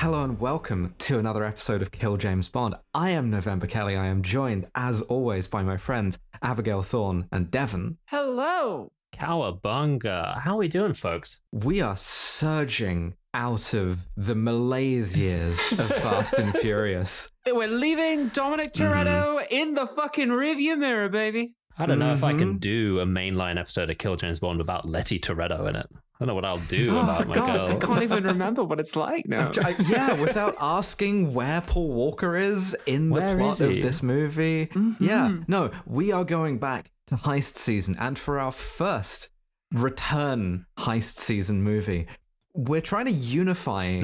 Hello and welcome to another episode of Kill James Bond. I am November Kelly. I am joined, as always, by my friends Abigail Thorne and Devon. Hello. Cowabunga. How are we doing, folks? We are surging out of the malaise years of Fast and Furious. We're leaving Dominic Toretto in the fucking rearview mirror, baby. I don't know if I can do a mainline episode of Kill James Bond without Letty Toretto in it. I don't know what I'll do about my girl. I can't even remember what it's like now. Yeah, without asking where Paul Walker is in the plot of this movie. Mm-hmm. Yeah, no, we are going back to heist season, and for our first return heist season movie, we're trying to unify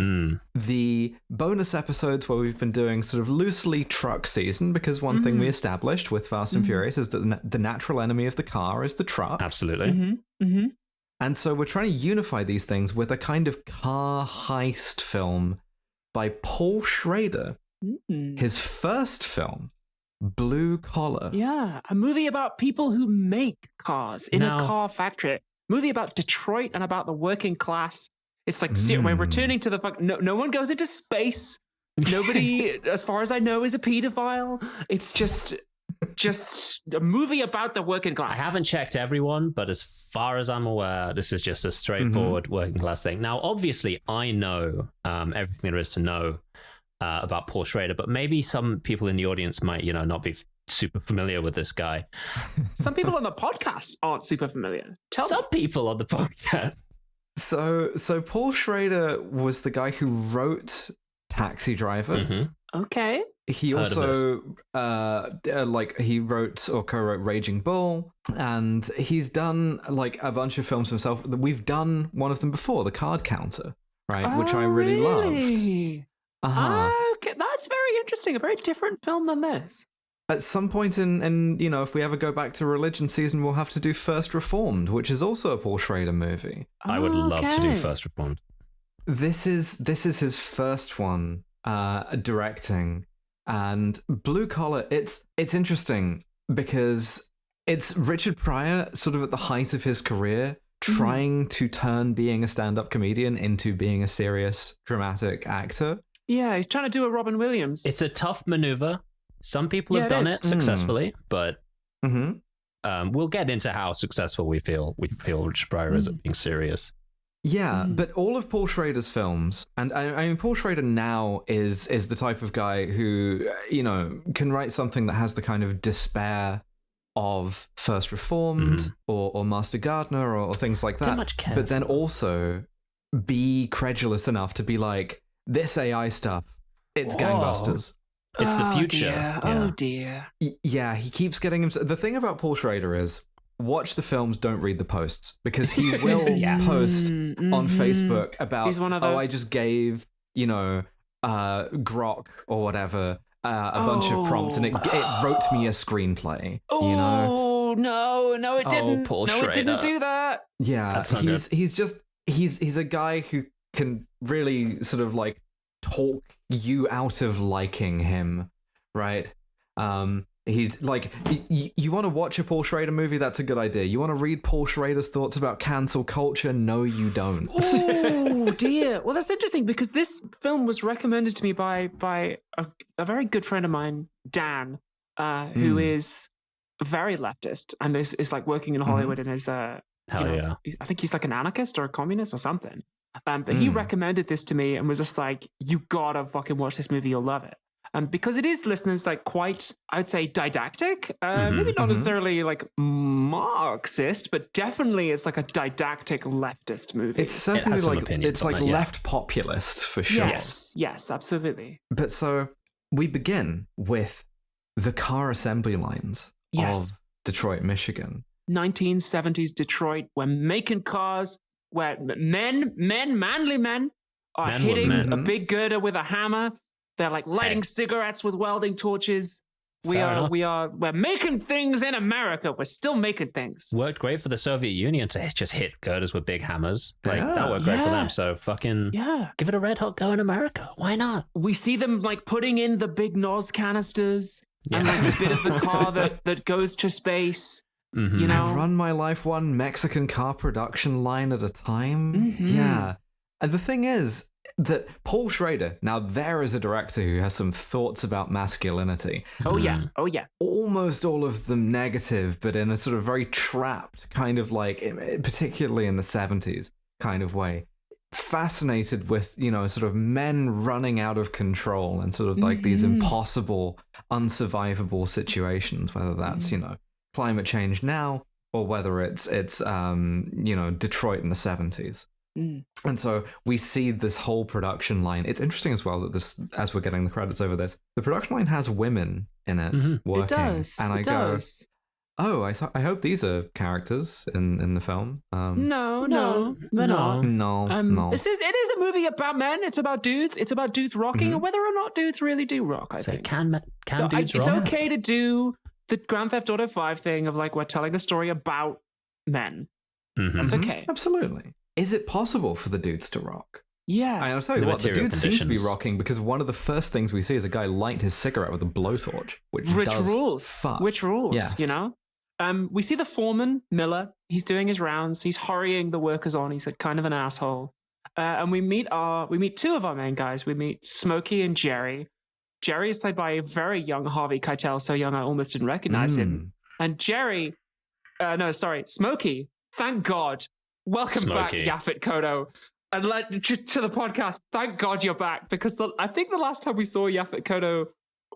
the bonus episodes where we've been doing sort of loosely truck season, because one thing we established with Fast and Furious is that the natural enemy of the car is the truck. Absolutely. And so we're trying to unify these things with a kind of car heist film by Paul Schrader. His first film, Blue Collar. Yeah, a movie about people who make cars in a car factory. Movie about Detroit and about the working class. It's like, we're returning to the no one goes into space. Nobody, as far as I know, is a pedophile. It's just a movie about the working class. I haven't checked everyone, but as far as I'm aware, this is just a straightforward working class thing. Now, obviously, I know everything there is to know about Paul Schrader, but maybe some people in the audience might, not be super familiar with this guy. Some people on the podcast aren't super familiar. Some people on the podcast. So Paul Schrader was the guy who wrote Taxi Driver. Okay. He also he wrote or co-wrote Raging Bull, and he's done like a bunch of films himself. We've done one of them before, The Card Counter, right? Which I really loved. Okay, that's very interesting. A very different film than this. At some point in if we ever go back to religion season, we'll have to do First Reformed, which is also a Paul Schrader movie. I would love to do First Reformed. This is his first one directing, and Blue Collar. It's interesting because it's Richard Pryor sort of at the height of his career, trying to turn being a stand-up comedian into being a serious dramatic actor. Yeah, he's trying to do a Robin Williams. It's a tough maneuver. Some people have done it successfully, but we'll get into how successful we feel Richard Pryor is at being serious. Yeah, but all of Paul Schrader's films, and I mean, Paul Schrader now is the type of guy who, can write something that has the kind of despair of First Reformed or Master Gardener or things like that. But then also be credulous enough to be like, this AI stuff, it's gangbusters. It's the future. Dear. Yeah. Oh, dear. Yeah, he keeps getting himself. The thing about Paul Schrader is, watch the films, don't read the posts, because he will post on Facebook about, He's one of those. I just gave, Grok or whatever a bunch of prompts, and it wrote me a screenplay. Oh, no, it didn't. Paul Schrader. It didn't do that. Yeah, he's a guy who can really sort of like talk you out of liking him, right? He's like, you want to watch a Paul Schrader movie? That's a good idea. You want to read Paul Schrader's thoughts about cancel culture? No, you don't. Oh, dear. Well, that's interesting because this film was recommended to me by a very good friend of mine, Dan, who is very leftist and is like working in Hollywood and is, I think he's like an anarchist or a communist or something. But he recommended this to me and was just like, you gotta fucking watch this movie, you'll love it. Because it is, listeners, like quite, I would say, didactic. Maybe not necessarily like Marxist, but definitely it's like a didactic leftist movie. It's certainly left populist for sure. Yes, absolutely. But so we begin with the car assembly lines of Detroit, Michigan. 1970s Detroit, we're making cars where manly men are hitting a big girder with a hammer. They're like lighting cigarettes with welding torches. We're making things in America. We're still making things. Worked great for the Soviet Union to just hit girders with big hammers. That worked great for them. So fucking give it a red hot go in America. Why not? We see them like putting in the big NOS canisters and like the bit of the car that goes to space. I run my life one Mexican car production line at a time. Yeah. And the thing is, that Paul Schrader, now there is a director who has some thoughts about masculinity. Oh yeah. Almost all of them negative, but in a sort of very trapped kind of like, particularly in the 70s kind of way. Fascinated with, sort of men running out of control and sort of like these impossible, unsurvivable situations, whether that's, climate change now or whether it's Detroit in the 70s. And so we see this whole production line. It's interesting as well that this, as we're getting the credits over this, the production line has women in it working. It does. And I go, oh, I hope these are characters in the film. No, they're not. No. It is a movie about men. It's about dudes. It's about dudes rocking, and whether or not dudes really do rock. I think can dudes rock? It's okay to do the Grand Theft Auto 5 thing of like we're telling a story about men. That's okay. Absolutely. Is it possible for the dudes to rock? Yeah. I'll tell you what, the dudes seem to be rocking because one of the first things we see is a guy light his cigarette with a blowtorch, which rules. Fuck. Which rules, yes. We see the foreman, Miller. He's doing his rounds. He's hurrying the workers on. He's kind of an asshole. And we meet two of our main guys. We meet Smokey and Jerry. Jerry is played by a very young Harvey Keitel, so young I almost didn't recognize him. And Smokey, thank God. Welcome back, Yaphet Kotto. And to the podcast, thank God you're back, because I think the last time we saw Yaphet Kotto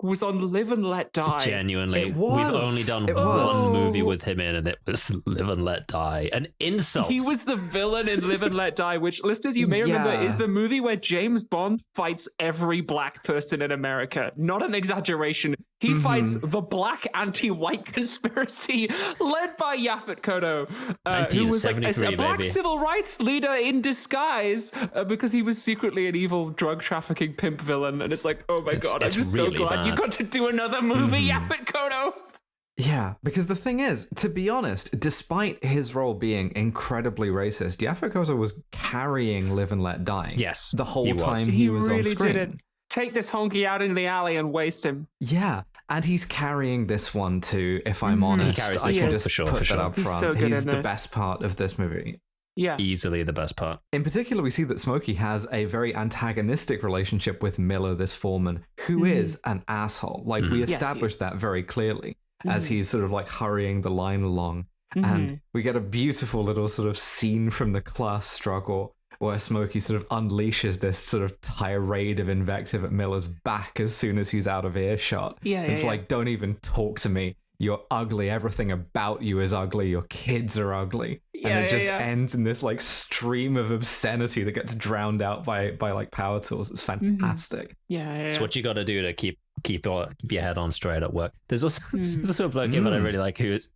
was on Live and Let Die. Genuinely. We've only done one movie with him in, and it was Live and Let Die. An insult. He was the villain in Live and Let Die, which, listeners, you may remember is the movie where James Bond fights every black person in America. Not an exaggeration. He fights the black anti-white conspiracy led by Yaphet Kotto, who was like a black civil rights leader in disguise because he was secretly an evil drug trafficking pimp villain. And it's like, oh my God, I'm just really so glad you got to do another movie, Yaphet Kotto. Yeah, because the thing is, to be honest, despite his role being incredibly racist, Yaphet Kotto was carrying Live and Let Die. Yes, the whole time he was really on screen. Did it. Take this honky out in the alley and waste him. Yeah, and he's carrying this one too, if I'm honest. I can just put that up front. He's the best part of this movie. Yeah. Easily the best part. In particular, we see that Smokey has a very antagonistic relationship with Miller, this foreman, who is an asshole. Like, we established that very clearly as he's sort of like hurrying the line along. And we get a beautiful little sort of scene from the class struggle where Smokey sort of unleashes this sort of tirade of invective at Miller's back as soon as he's out of earshot. It's like, don't even talk to me. You're ugly. Everything about you is ugly. Your kids are ugly. And it just ends in this like stream of obscenity that gets drowned out by like power tools. It's fantastic. It's what you got to do to keep your head on straight at work. There's also a bloke here that I really like who's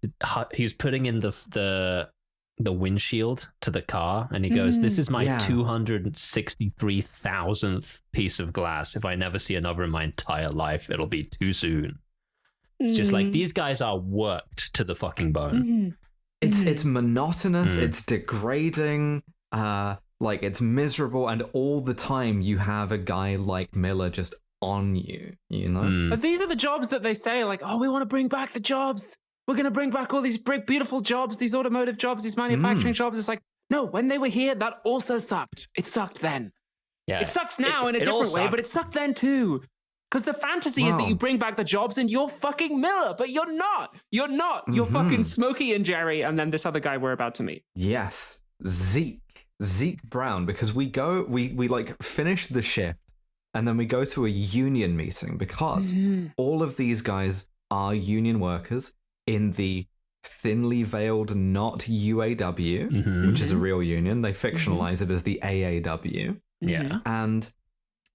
putting in the windshield to the car, and he goes, this is my 263,000th piece of glass. If I never see another in my entire life, it'll be too soon. It's just like, these guys are worked to the fucking bone. It's monotonous, it's degrading, like it's miserable, and all the time you have a guy like Miller just on you, But these are the jobs that they say, like, oh, we want to bring back the jobs. We're going to bring back all these beautiful jobs, these automotive jobs, these manufacturing jobs. It's like, no, when they were here, that also sucked. It sucked then. Yeah. It sucks now in a different way, but it sucked then too. Because the fantasy is that you bring back the jobs and you're fucking Miller, but you're not. You're not. You're fucking Smokey and Jerry, and then this other guy we're about to meet. Yes. Zeke Brown, because we like finish the shift and then we go to a union meeting because all of these guys are union workers in the thinly veiled not UAW, which is a real union. They fictionalize it as the AAW. Yeah. And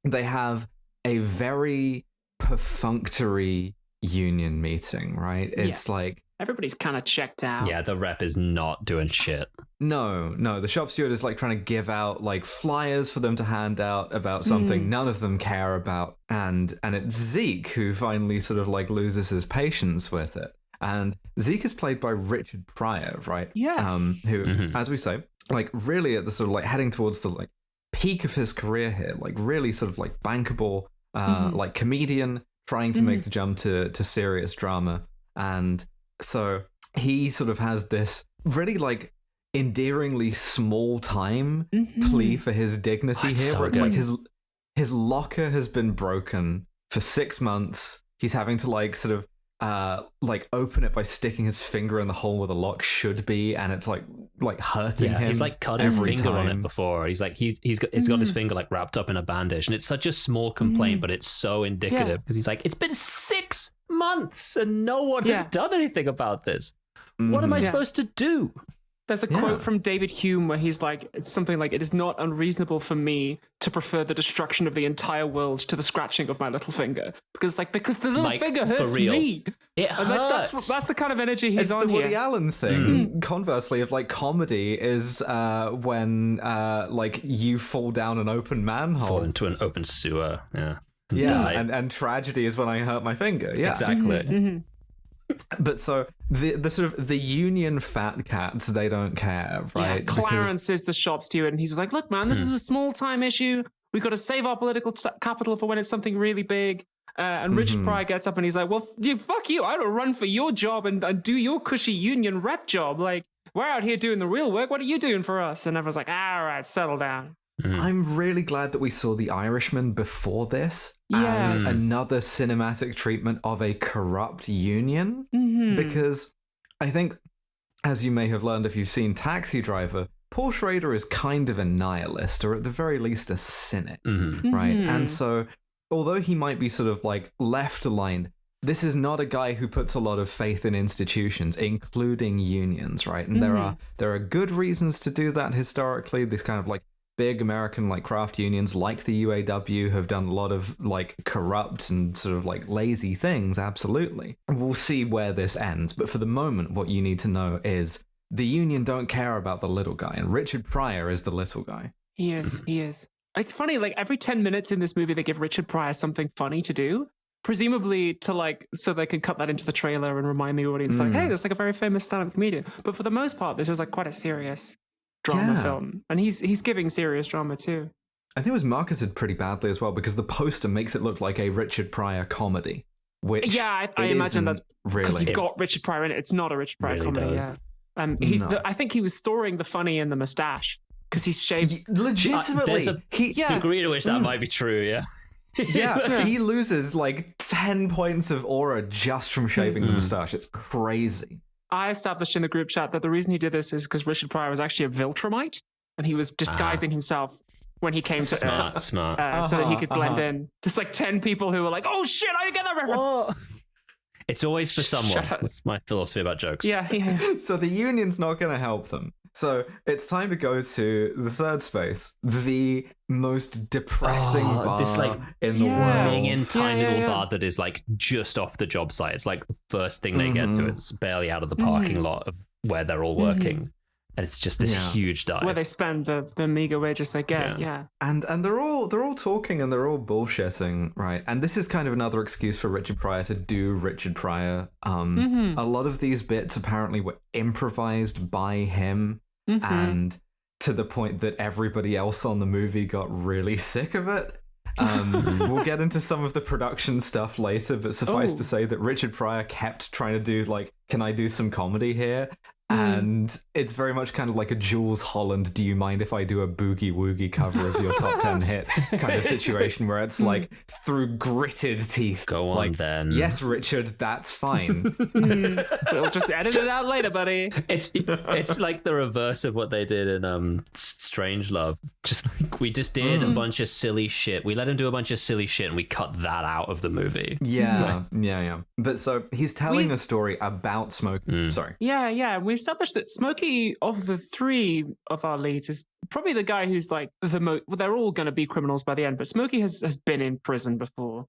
they have a very perfunctory union meeting, right? It's like everybody's kind of checked out. Yeah, the rep is not doing shit. No, the shop steward is like trying to give out like flyers for them to hand out about something none of them care about, and it's Zeke who finally sort of like loses his patience with it. And Zeke is played by Richard Pryor, right? Yes. Who, as we say, like really at the sort of like heading towards the like peak of his career here, like really sort of like bankable, like comedian trying to make the jump to serious drama. And so he sort of has this really like endearingly small time plea for his dignity here, where it's like his locker has been broken for 6 months. He's having to like sort of like open it by sticking his finger in the hole where the lock should be, and it's like hurting him. He's like cut his finger on it before. He's like he's got his finger like wrapped up in a bandage, and it's such a small complaint, but it's so indicative because he's like, it's been 6 months and no one has done anything about this. What am I supposed to do? There's a quote from David Hume where he's like, it's something like, it is not unreasonable for me to prefer the destruction of the entire world to the scratching of my little finger. Because the little finger hurts me. It hurts. Like, that's the kind of energy he's on here. It's the Woody here. Allen thing. Conversely, of like comedy is when like you fall down an open manhole. Fall into an open sewer. Yeah. And tragedy is when I hurt my finger. Yeah. Exactly. But so the sort of the union fat cats, they don't care, right? Yeah, Clarence is the shop steward, and he's just like, look, man, this is a small time issue. We've got to save our political capital for when it's something really big. And Richard Pryor gets up and he's like, well, fuck you. I don't run for your job and do your cushy union rep job. Like, we're out here doing the real work. What are you doing for us? And everyone's like, all right, settle down. I'm really glad that we saw The Irishman before this as another cinematic treatment of a corrupt union. Because I think, as you may have learned if you've seen Taxi Driver, Paul Schrader is kind of a nihilist, or at the very least a cynic, right? And so, although he might be sort of like left-aligned, this is not a guy who puts a lot of faith in institutions, including unions, right? And there are good reasons to do that historically. This kind of like big American like craft unions like the UAW have done a lot of like corrupt and sort of like lazy things, absolutely. We'll see where this ends, but for the moment what you need to know is the union don't care about the little guy, and Richard Pryor is the little guy. He is. It's funny, like every 10 minutes in this movie they give Richard Pryor something funny to do, presumably to like so they can cut that into the trailer and remind the audience like, hey, there's like a very famous stand-up comedian. But for the most part this is like quite a serious drama film, and he's giving serious drama too. I think it was marketed pretty badly as well, because the poster makes it look like a Richard Pryor comedy, which I imagine that's because really you've got Richard Pryor in it. It's not a Richard Pryor comedy. I think he was storing the funny in the mustache because he's shaved. Legitimately, there's a degree to which that might be true. He loses like 10 points of aura just from shaving the mustache. It's crazy. I established in the group chat that the reason he did this is because Richard Pryor was actually a Viltrumite, and he was disguising himself when he came to Earth. So that he could blend in. There's like 10 people who were like, oh shit, I didn't get that reference. Whoa. It's always for someone. That's my philosophy about jokes. Yeah. So the union's not going to help them. So it's time to go to the third space, the most depressing bar this, like, in the world. Being in tiny little bar that is like just off the job site. It's like the first thing they get to. It's barely out of the parking lot of where they're all working. And it's just this huge dive. Where they spend the meager wages they get, And they're all talking and they're all bullshitting, right? And this is kind of another excuse for Richard Pryor to do Richard Pryor. A lot of these bits apparently were improvised by him, and to the point that everybody else on the movie got really sick of it. We'll get into some of the production stuff later, but suffice to say that Richard Pryor kept trying to do like, can I do some comedy here? And it's very much kind of like a Jules Holland, do you mind if I do a boogie woogie cover of your top 10 hit kind of situation, where it's like through gritted teeth. Go on like, then. Yes, Richard, that's fine. We'll just edit it out later, buddy. It's like the reverse of what they did in Strangelove. Just like we just did a bunch of silly shit. We let him do a bunch of silly shit and we cut that out of the movie. Yeah. But so he's telling a story about Smokey. Sorry. Yeah. We established that Smokey, of the three of our leads, is probably the guy who's like the most. Well, they're all going to be criminals by the end, but Smokey has been in prison before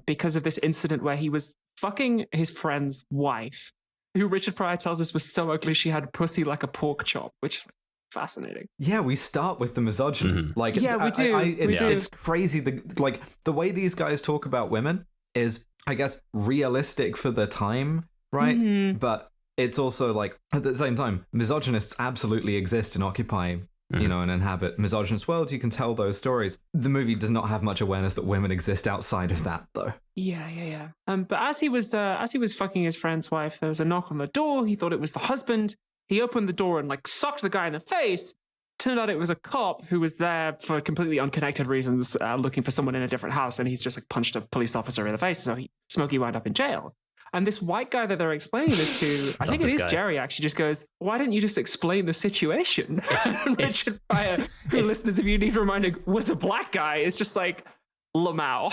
because of this incident where he was fucking his friend's wife, who Richard Pryor tells us was so ugly she had pussy like a pork chop, which is fascinating. Yeah, we start with the misogyny. Like, we do. It's crazy. The way these guys talk about women is, I guess, realistic for the time, right? But it's also like, at the same time, misogynists absolutely exist and occupy, you know, and inhabit misogynist worlds. You can tell those stories. The movie does not have much awareness that women exist outside of that, though. Yeah. But as he was fucking his friend's wife, there was a knock on the door. He thought it was the husband. he opened the door and like socked the guy in the face. Turned out it was a cop who was there for completely unconnected reasons, looking for someone in a different house, and he's just like punched a police officer in the face. So Smokey wound up in jail. And this white guy that they're explaining this to, I think it is Jerry, actually just goes, "Why didn't you just explain the situation?" Richard Pryor, who listeners, if you need reminding, was a black guy. It's just like, Lamau.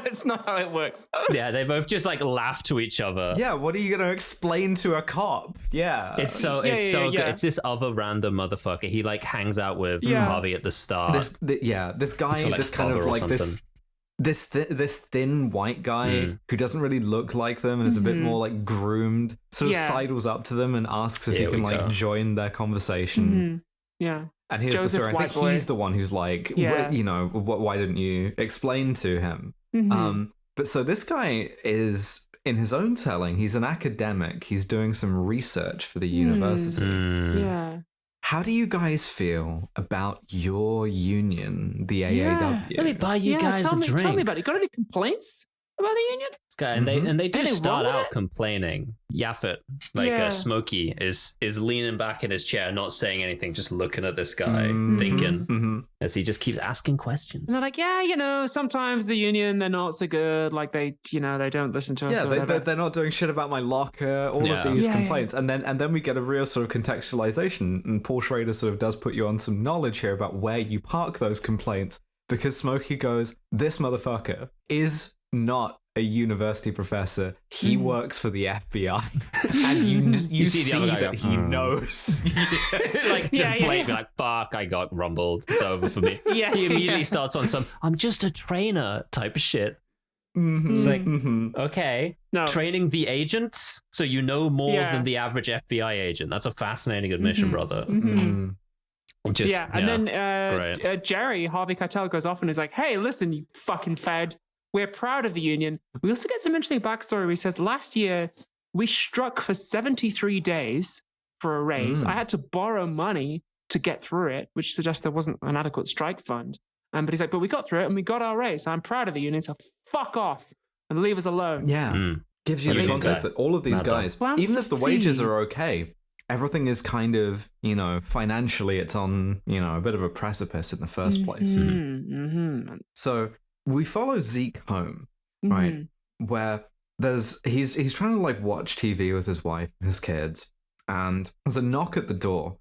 It's not how it works. Yeah, they both just like laugh to each other. Yeah, what are you going to explain to a cop? Yeah. It's so good. It's this other random motherfucker. He like hangs out with Harvey at the start. This guy, this kind of like this thin white guy who doesn't really look like them and is a bit more like groomed, sort of sidles up to them and asks if he can like join their conversation. Yeah. And here's the story. I think he's the one who's like, why didn't you explain to him? But so this guy is, in his own telling, he's an academic. He's doing some research for the university. Yeah. How do you guys feel about your union, the AAW? Let me buy you guys a drink. Tell me about it. Got any complaints about the union? And they do start out complaining. Yaphet, Smokey, is leaning back in his chair, not saying anything, just looking at this guy, thinking, as he just keeps asking questions. And they're like, sometimes the union, they're not so good. Like they don't listen to us. Yeah, they're not doing shit about my locker. All of these complaints, and then we get a real sort of contextualization. And Paul Schrader sort of does put you on some knowledge here about where you park those complaints, because Smokey goes, "This motherfucker is not a university professor. He works for the FBI," and you see that he knows. Just blatantly like, "Fuck, I got rumbled. It's over for me." He immediately starts on some "I'm just a trainer" type of shit. It's like, okay, training the agents, so you know more than the average FBI agent. That's a fascinating admission, brother. And then Jerry, Harvey Keitel, goes off and is like, "Hey, listen, you fucking fed. We're proud of the union." We also get some interesting backstory where he says, last year, we struck for 73 days for a raise. I had to borrow money to get through it, which suggests there wasn't an adequate strike fund. But he's like, but we got through it and we got our raise. I'm proud of the union, so fuck off and leave us alone. Yeah. Gives you the context that all of these guys, even if the wages are okay, everything is kind of, financially it's on, a bit of a precipice in the first place. So we follow Zeke home, right? Where he's trying to like watch TV with his wife and his kids, and there's a knock at the door,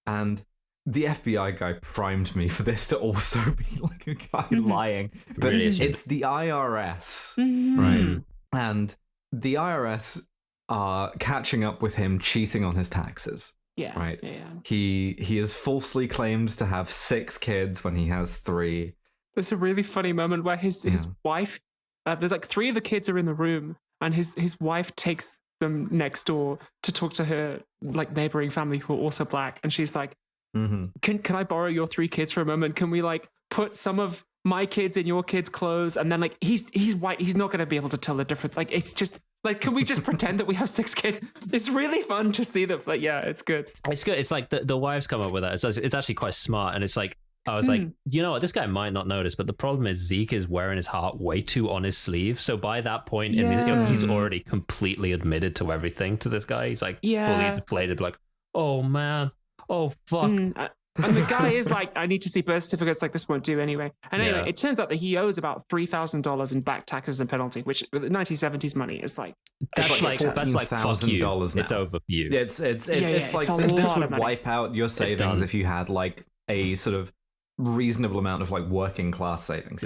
and the FBI guy primed me for this to also be like a guy lying, but it's the IRS, right? And the IRS are catching up with him cheating on his taxes. Right. He is falsely claimed to have 6 kids when he has 3. There's a really funny moment where his wife, there's like 3 of the kids are in the room, and his wife takes them next door to talk to her like neighboring family who are also black, and she's like, can I borrow your 3 kids for a moment? Can we like put some of my kids in your kids' clothes? And then like he's white, he's not going to be able to tell the difference. Like it's just like, can we just pretend that we have 6 kids? It's really fun to see them. Like it's good. It's good. It's like the wives come up with that. It's actually quite smart, and it's like, I was like, you know what, this guy might not notice, but the problem is Zeke is wearing his heart way too on his sleeve. So by that point, he's already completely admitted to everything to this guy. He's like fully deflated, like, oh man, oh fuck. And the guy is like, I need to see birth certificates, like this won't do anyway. And anyway, it turns out that he owes about $3,000 in back taxes and penalty, which with 1970s money is like, that's like fuck you. Now. It's over for you. It's like this would wipe out your savings if you had like a sort of reasonable amount of like working class savings.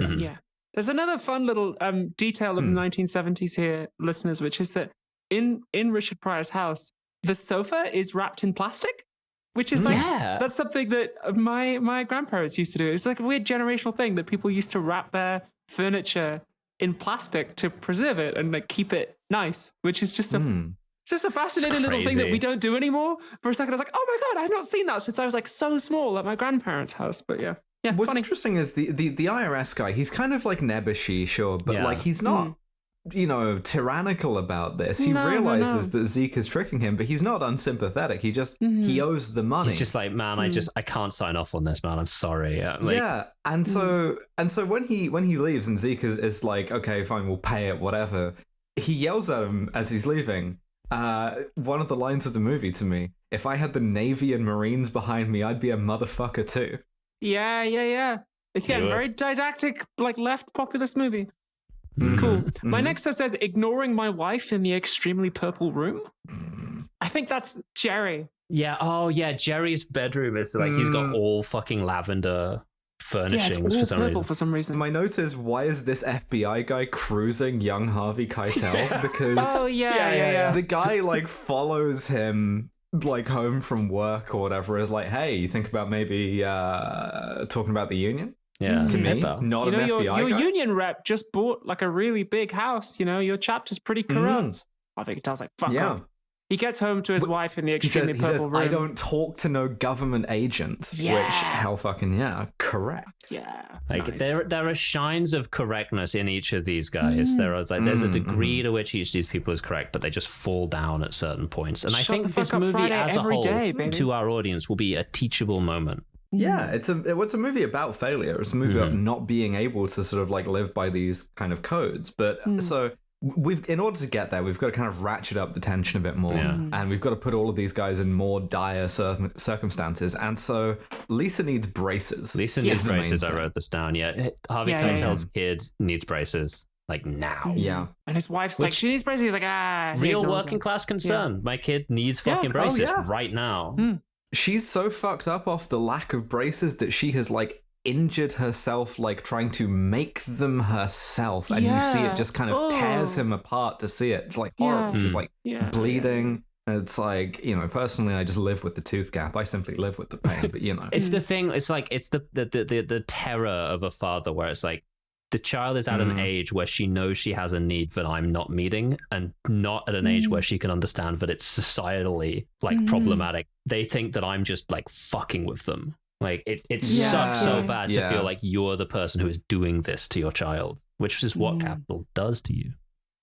There's another fun little detail of the 1970s here, listeners, which is that in Richard Pryor's house, the sofa is wrapped in plastic, which is like that's something that my grandparents used to do. It's like a weird generational thing that people used to wrap their furniture in plastic to preserve it and like keep it nice, which is just a fascinating little thing that we don't do anymore. For a second, I was like, oh my God, I've not seen that since I was like so small at my grandparents' house. But yeah. What's interesting is the IRS guy, he's kind of like nebbishy, sure, but like he's not, tyrannical about this. He realizes that Zeke is tricking him, but he's not unsympathetic. He just, he owes the money. He's just like, man, I can't sign off on this, man. I'm sorry. And so when he leaves and Zeke is like, okay, fine, we'll pay it, whatever. He yells at him as he's leaving, one of the lines of the movie to me, if I had the Navy and Marines behind me, I'd be a motherfucker too. Yeah. It's getting very didactic, like left populist movie. It's cool. My next one says, ignoring my wife in the extremely purple room. I think that's Jerry. Yeah. Oh, yeah. Jerry's bedroom is like, he's got all fucking lavender furnishings for some reason. My note is, why is this FBI guy cruising young Harvey Keitel? Because the guy like follows him like home from work or whatever, is like, hey, you think about maybe talking about the union? Yeah, to me, not an FBI guy. Your union rep just bought like a really big house. Your chapter's pretty corrupt. I think it tells like fuck up. He gets home to his wife in the extremely purple room. I don't talk to no government agent. Which, how fucking, correct. Yeah. Like, nice. There are shines of correctness in each of these guys. There's a degree to which each of these people is correct, but they just fall down at certain points. And I think this movie Friday as a whole, to our audience, will be a teachable moment. Yeah, it's a movie about failure. It's a movie about not being able to sort of like live by these kind of codes. But so in order to get there, we've got to kind of ratchet up the tension a bit more, and we've got to put all of these guys in more dire circumstances. And so Lisa needs braces. Lisa needs braces. I wrote this down. Yeah, Harvey Keitel's kid needs braces. Like now. Yeah. And his wife's like, she needs braces. He's like, real working class concern. Yeah. My kid needs fucking braces right now. She's so fucked up off the lack of braces that she has like injured herself, like trying to make them herself, and you see it just kind of tears him apart to see it. It's like horrible. She's like bleeding. It's like, personally, I just live with the tooth gap. I simply live with the pain, but it's the thing. It's like, it's the terror of a father where it's like, the child is at an age where she knows she has a need that I'm not meeting, and not at an age where she can understand that it's societally like problematic. They think that I'm just like fucking with them. Like it sucks so bad to feel like you're the person who is doing this to your child, which is what capital does to you.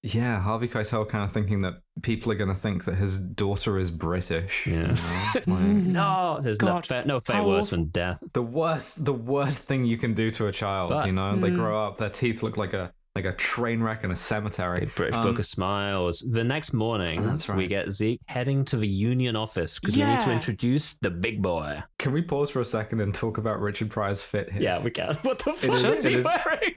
Yeah, Harvey Keitel kind of thinking that people are going to think that his daughter is British. Yeah. No, there's no fate worse than death. The worst thing you can do to a child, they grow up, their teeth look like a train wreck in a cemetery. The British Book of Smiles. The next morning, we get Zeke heading to the union office because we need to introduce the big boy. Can we pause for a second and talk about Richard Pryor's fit here? Yeah, we can. What the fuck is he wearing?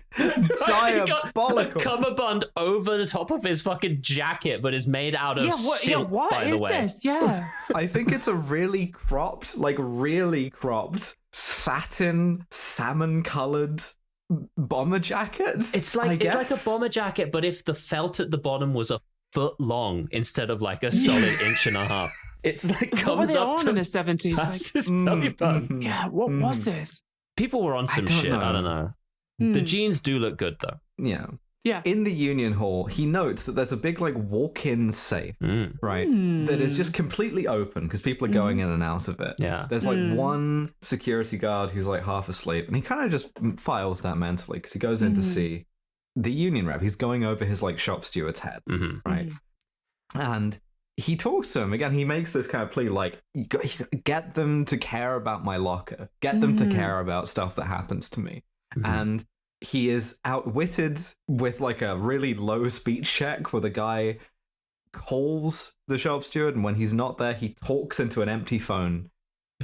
Diabolical. A cummerbund over the top of his fucking jacket, but is made out of silk, by the way. What is this? Yeah. I think it's a really cropped, satin, salmon-colored bomber jackets. It's like a bomber jacket, but if the felt at the bottom was a foot long instead of like a solid inch and a half. It's like comes up to in the 70s. Past his belly button. Yeah, what was this? People were on some shit. I don't know. The jeans do look good though. Yeah. Yeah. In the union hall, he notes that there's a big like walk-in safe, right? That is just completely open because people are going in and out of it. Yeah. There's like one security guard who's like half asleep, and he kind of just files that mentally because he goes in to see the union rep. He's going over his like shop steward's head, right? And he talks to him again. He makes this kind of plea like, get them to care about my locker. Get them to care about stuff that happens to me. And he is outwitted with like a really low speech check where the guy calls the shop steward, and when he's not there, he talks into an empty phone.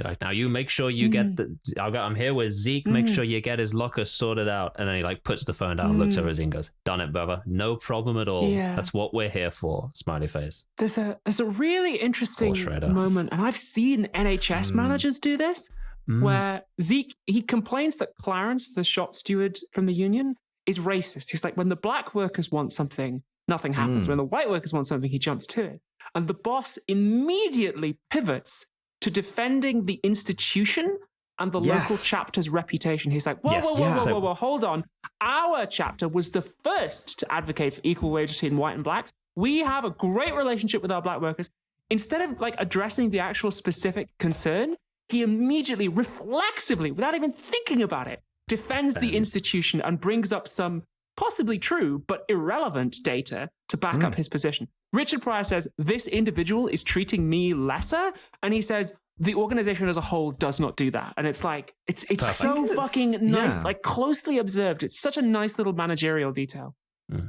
Like, now you make sure you get I'm here with Zeke. Make sure you get his locker sorted out. And then he like puts the phone down, looks over his and goes, "Done it, brother. No problem at all. Yeah. That's what we're here for." Smiley face. There's a really interesting moment, and I've seen NHS managers do this. Where Zeke, he complains that Clarence, the shop steward from the union, is racist. He's like, when the black workers want something, nothing happens. When the white workers want something, he jumps to it. And the boss immediately pivots to defending the institution and the local chapter's reputation. He's like, whoa, hold on. Our chapter was the first to advocate for equal wage between white and blacks. We have a great relationship with our black workers. Instead of like addressing the actual specific concern, he immediately, reflexively, without even thinking about it, defends the institution and brings up some possibly true but irrelevant data to back up his position. Richard Pryor says, this individual is treating me lesser. And he says, the organization as a whole does not do that. And it's like, it's so fucking nice, like closely observed. It's such a nice little managerial detail.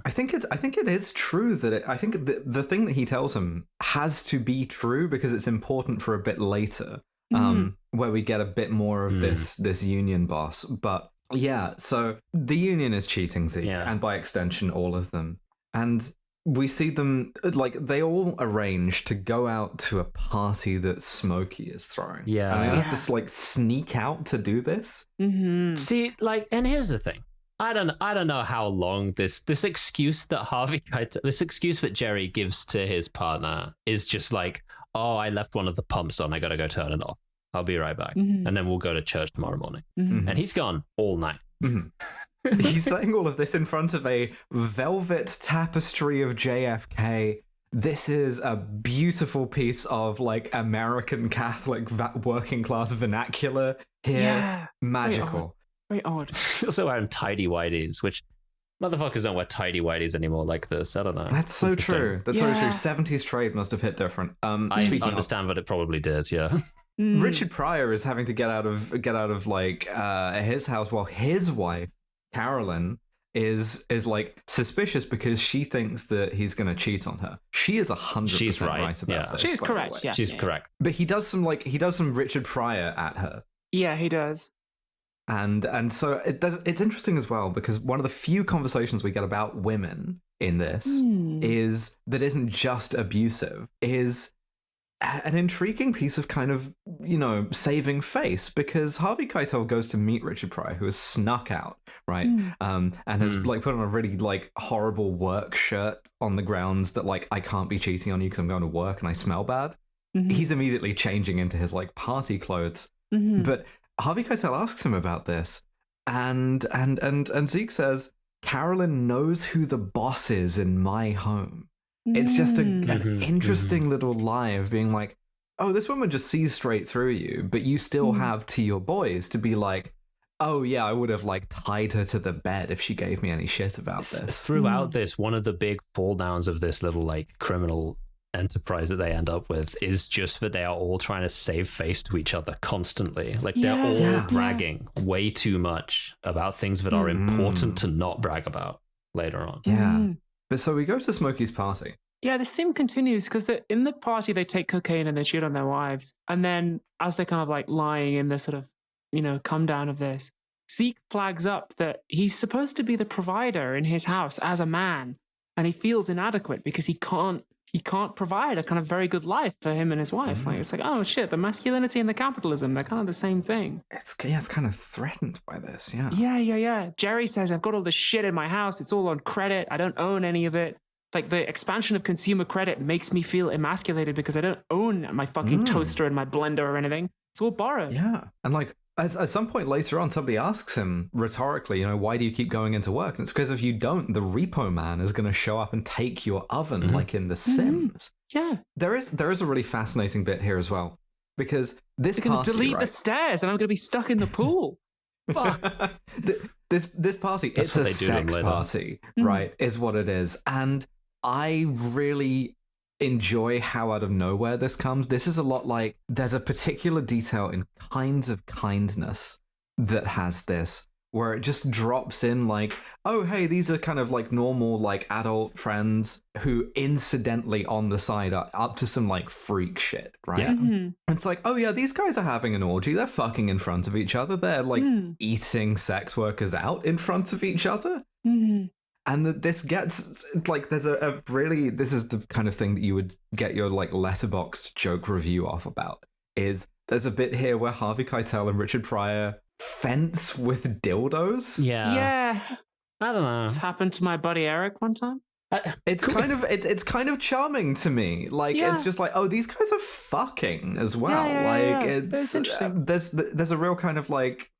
I think it is true that I think the thing that he tells him has to be true because it's important for a bit later, where we get a bit more of this union boss. But yeah, so the union is cheating Zeke, and by extension, all of them. And we see them, like, they all arrange to go out to a party that Smokey is throwing. Yeah. And they have to, like, sneak out to do this. See, like, and here's the thing. I don't know how long this excuse that this excuse that Jerry gives to his partner is just like, oh, I left one of the pumps on, I gotta go turn it off. I'll be right back. And then we'll go to church tomorrow morning. And he's gone all night. He's saying all of this in front of a velvet tapestry of JFK. This is a beautiful piece of, like, American Catholic working class vernacular here. Yeah. Magical. Very odd. He's also wearing tidy whities, which motherfuckers don't wear tidy whities anymore like this. I don't know. That's so true. That's so true. 70s trade must have hit different. I understand that it probably did, yeah. Richard Pryor is having to get out of like his house while his wife, Carolyn, is like suspicious because she thinks that he's going to cheat on her. She is 100% right about this. She's correct. Yeah, she's correct. But he does some Richard Pryor at her. Yeah, he does. And so it's interesting as well because one of the few conversations we get about women in this is that isn't just abusive, is an intriguing piece of kind of, saving face, because Harvey Keitel goes to meet Richard Pryor, who has snuck out, right? And has like put on a really like horrible work shirt on the grounds that like, I can't be cheating on you because I'm going to work and I smell bad. He's immediately changing into his like party clothes. But Harvey Keitel asks him about this, and Zeke says, Carolyn knows who the boss is in my home. It's just an interesting little lie of being like, oh, this woman just sees straight through you, but you still have to your boys to be like, oh yeah, I would have like tied her to the bed if she gave me any shit about this. Throughout this, one of the big fall downs of this little like criminal enterprise that they end up with is just that they are all trying to save face to each other constantly. Like they're all bragging way too much about things that are important to not brag about later on. Yeah. But so we go to Smokey's party. Yeah, this theme continues because in the party they take cocaine and they cheat on their wives. And then as they're kind of like lying in the sort of, come down of this, Zeke flags up that he's supposed to be the provider in his house as a man. And he feels inadequate because he can't provide a kind of very good life for him and his wife. Like it's like, oh shit, the masculinity and the capitalism, they're kind of the same thing. It's kind of threatened by this, yeah. Yeah. Jerry says, I've got all this shit in my house. It's all on credit. I don't own any of it. Like the expansion of consumer credit makes me feel emasculated because I don't own my fucking toaster and my blender or anything. It's all borrowed. Yeah. And like, at some point later on, somebody asks him rhetorically, why do you keep going into work? And it's because if you don't, the repo man is going to show up and take your oven like in The Sims. Yeah. There is a really fascinating bit here as well, because this They're going party, to delete the stairs and I'm going to be stuck in the pool. Fuck. This party, it's a sex party, right, is what it is. And I really enjoy how out of nowhere this comes. This is a lot like there's a particular detail in Kinds of Kindness that has this, where it just drops in like, oh, hey, these are kind of like normal, like adult friends who incidentally on the side are up to some like freak shit, right? Yeah. It's like, oh yeah, these guys are having an orgy. They're fucking in front of each other. They're like eating sex workers out in front of each other. And this gets like, there's a really, this is the kind of thing that you would get your like Letterboxd joke review off about, is there's a bit here where Harvey Keitel and Richard Pryor fence with dildos. Yeah. I don't know. This happened to my buddy Eric one time. It's kind of charming to me. Like it's just like, oh, these guys are fucking as well. It's interesting. There's a real kind of like,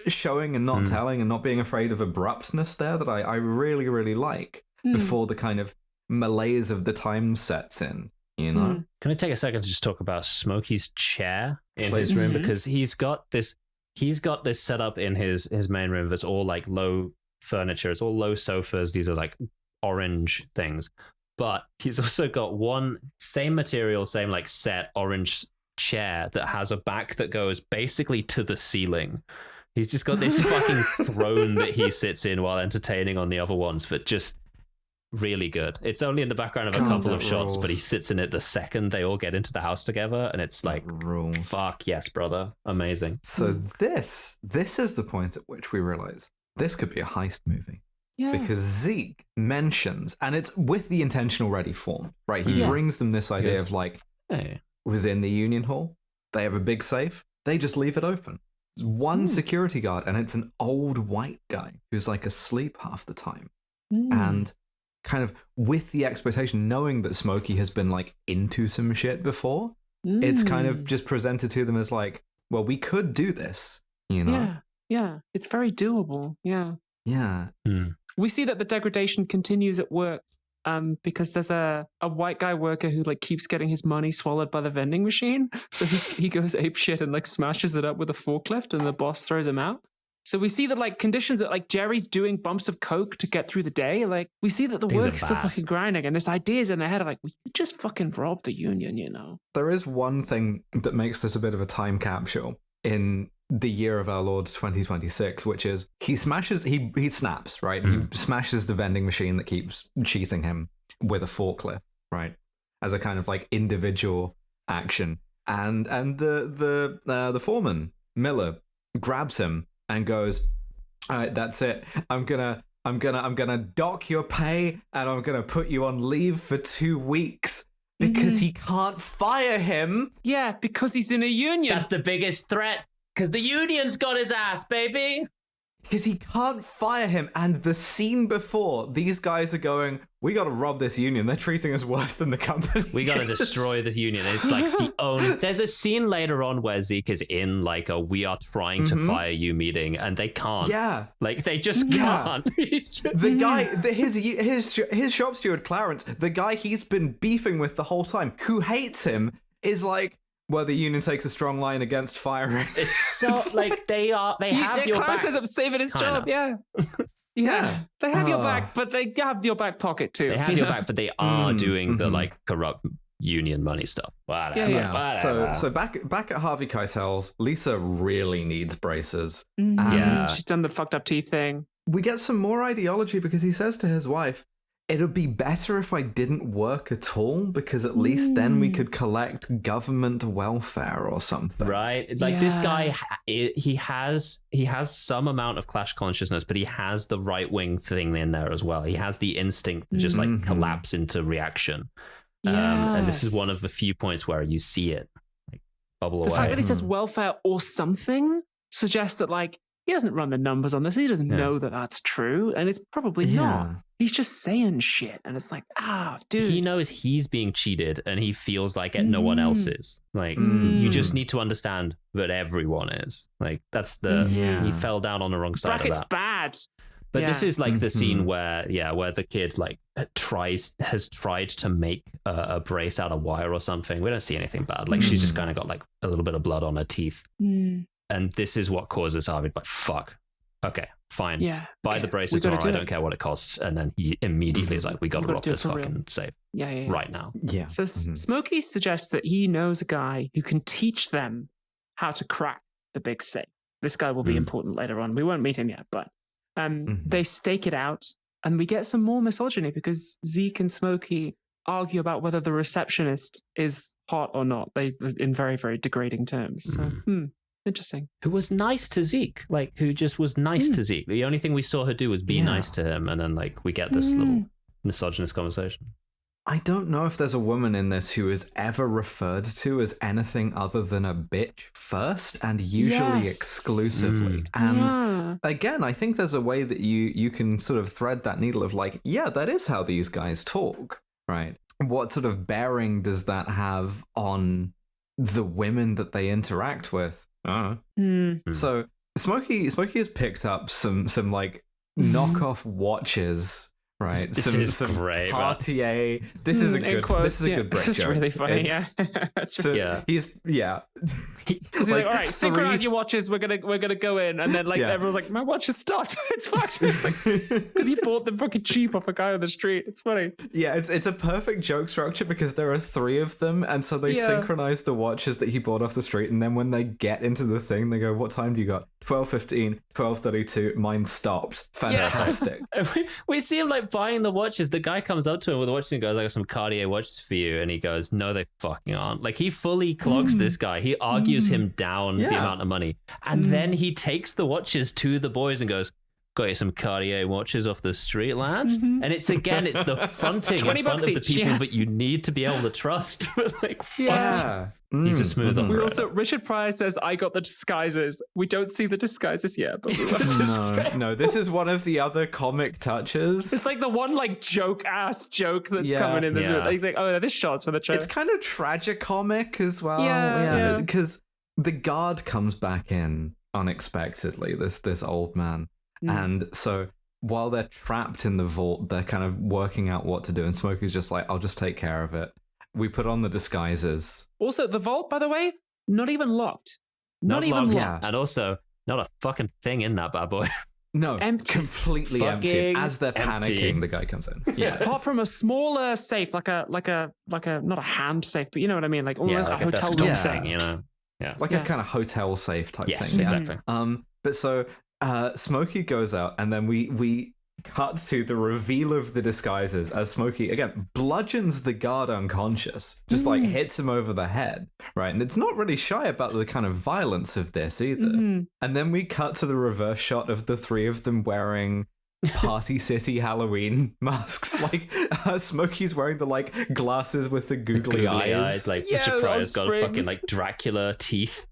showing and not telling and not being afraid of abruptness there that I really, really like before the kind of malaise of the time sets in, Can I take a second to just talk about Smokey's chair in his room? Because he's got this set up in his main room that's all like low furniture. It's all low sofas. These are like orange things. But he's also got one same material, same like set orange chair that has a back that goes basically to the ceiling. He's just got this fucking throne that he sits in while entertaining on the other ones, but just really good. It's only in the background of a couple of shots, but he sits in it the second they all get into the house together, and it's like, fuck yes, brother. Amazing. So this is the point at which we realize this could be a heist movie. Yeah. Because Zeke mentions, and it's with the intention already formed, right? He brings them this idea of like, was in the Union Hall, they have a big safe, they just leave it open. There's one security guard, and it's an old white guy who's like asleep half the time. And kind of with the expectation, knowing that Smokey has been like into some shit before, it's kind of just presented to them as like, well, we could do this, you know? Yeah. It's very doable. Yeah. Yeah. We see that the degradation continues at work because there's a white guy worker who like keeps getting his money swallowed by the vending machine. So he goes apeshit and like smashes it up with a forklift, and the boss throws him out. So we see that like conditions that like Jerry's doing bumps of coke to get through the day. Like we see that the work's still fucking grinding, and this idea's in their head of like, we could just fucking rob the union, you know? There is one thing that makes this a bit of a time capsule in the year of our Lord 2026, which is he snaps, right? He smashes the vending machine that keeps cheating him with a forklift, right? As a kind of like individual action. And the foreman, Miller, grabs him and goes, all right, that's it. I'm gonna dock your pay, and I'm gonna put you on leave for 2 weeks because he can't fire him. Yeah, because he's in a union. That's the biggest threat. Because the union's got his ass, baby. Because he can't fire him. And the scene before, these guys are going, we got to rob this union. They're treating us worse than the company. We got to destroy this union. It's like there's a scene later on where Zeke is in like a we are trying to fire you meeting, and they can't. Yeah. Like they just can't. The guy, his shop steward, Clarence, the guy he's been beefing with the whole time, who hates him, is like, well, the union takes a strong line against firing. It's so like they have your back. Clarence ends up saving his job. Yeah. They have your back, but they have your back pocket too. They have your back, but they are doing the like corrupt union money stuff. Whatever. So back at Harvey Keitel's, Lisa really needs braces. She's done the fucked up teeth thing. We get some more ideology because he says to his wife, it'd be better if I didn't work at all, because at least then we could collect government welfare or something. Right? Like this guy, he has some amount of clash consciousness, but he has the right-wing thing in there as well. He has the instinct to just like collapse into reaction. And this is one of the few points where you see it like bubble away. The fact that he says welfare or something suggests that like he doesn't run the numbers on this. He doesn't know that that's true, and it's probably not. He's just saying shit, and it's like, dude. He knows he's being cheated, and he feels like no one else is. Like, you just need to understand that everyone is. Like, that's he fell down on the wrong side Bracket's of that. Bad. But this is like the scene where the kid like has tried to make a brace out of wire or something. We don't see anything bad. Like, she's just kind of got like a little bit of blood on her teeth. And this is what causes Harvey like, fuck. Okay, fine. Yeah. Buy the braces tomorrow. I don't care what it costs. And then he immediately is like, we got to rob this fucking safe right now. Yeah. So Smokey suggests that he knows a guy who can teach them how to crack the big safe. This guy will be important later on. We won't meet him yet, but they stake it out, and we get some more misogyny because Zeke and Smokey argue about whether the receptionist is hot or not. They in very, very degrading terms. So, interesting. Who was nice to Zeke, like who just was nice to Zeke. The only thing we saw her do was be nice to him, and then like we get this little misogynist conversation. I don't know if there's a woman in this who is ever referred to as anything other than a bitch first, and usually exclusively. And again, I think there's a way that you can sort of thread that needle of like, yeah, that is how these guys talk, right? What sort of bearing does that have on the women that they interact with? So Smokey has picked up some like knockoff watches, right? Some great, Cartier. This is a good break joke. This is really funny. That's right. He's He's like, all right, synchronize your watches. We're gonna go in, and then like everyone's like, my watch has stopped. It's fucked. It's like because he bought them fucking cheap off a guy on the street. It's funny. Yeah, it's a perfect joke structure because there are 3 of them, and so they synchronize the watches that he bought off the street, and then when they get into the thing, they go, "What time do you got?" 12:15, 12:32. Mine stopped. Fantastic. We see him like buying the watches. The guy comes up to him with the watches and goes, "I got some Cartier watches for you." And he goes, "No, they fucking aren't." Like he fully clogs this guy. He argues him down the amount of money, and then he takes the watches to the boys and goes, "Got you some Cartier watches off the street, lads." And it's the fronting in front of the people that you need to be able to trust. Like, he's a smooth operator. We also, Richard Pryor says, "I got the disguises." We don't see the disguises yet, but we want to disguise. No, this is one of the other comic touches. It's like the one like joke that's coming in this movie. He's like, "Oh, this shot's for the trailer." It's kind of tragicomic as well. Yeah, because the guard comes back in unexpectedly. This old man. And so while they're trapped in the vault, they're kind of working out what to do. And Smokey's just like, "I'll just take care of it." We put on the disguises. Also, the vault, by the way, not even locked. Not even locked. Yeah. And also, not a fucking thing in that bad boy. No, empty. Completely empty. As they're panicking, empty. the guy comes in. Yeah. Apart from a smaller safe, like a not a hand safe, but you know what I mean, like almost like a hotel desktop room thing, you know. Like a kind of hotel safe type thing. Exactly. But so Smokey goes out, and then we cut to the reveal of the disguises as Smokey again bludgeons the guard unconscious, just like hits him over the head, right? And it's not really shy about the kind of violence of this either. And then we cut to the reverse shot of the three of them wearing Party City Halloween masks. Like Smokey's wearing the like glasses with the googly eyes. Like Richard Pryor's got a fucking like Dracula teeth.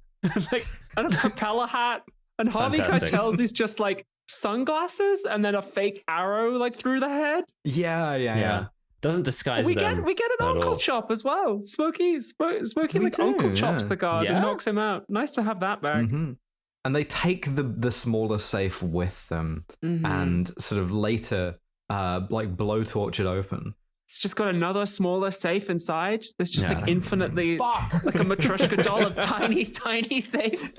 Like, and a propeller hat. And Harvey Keitel's is just like sunglasses and then a fake arrow like through the head. Yeah. Doesn't disguise them. We get an uncle chop as well. Smokey like uncle chops the guard and knocks him out. Nice to have that back. And they take the smaller safe with them and sort of later like blowtorch it open. It's just got another smaller safe inside. There's just like infinitely like a Matryoshka doll of tiny safes.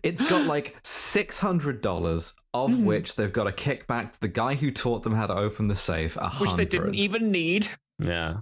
It's got like $600 of which they've got to kick back to the guy who taught them how to open the safe. Which they didn't even need. Yeah.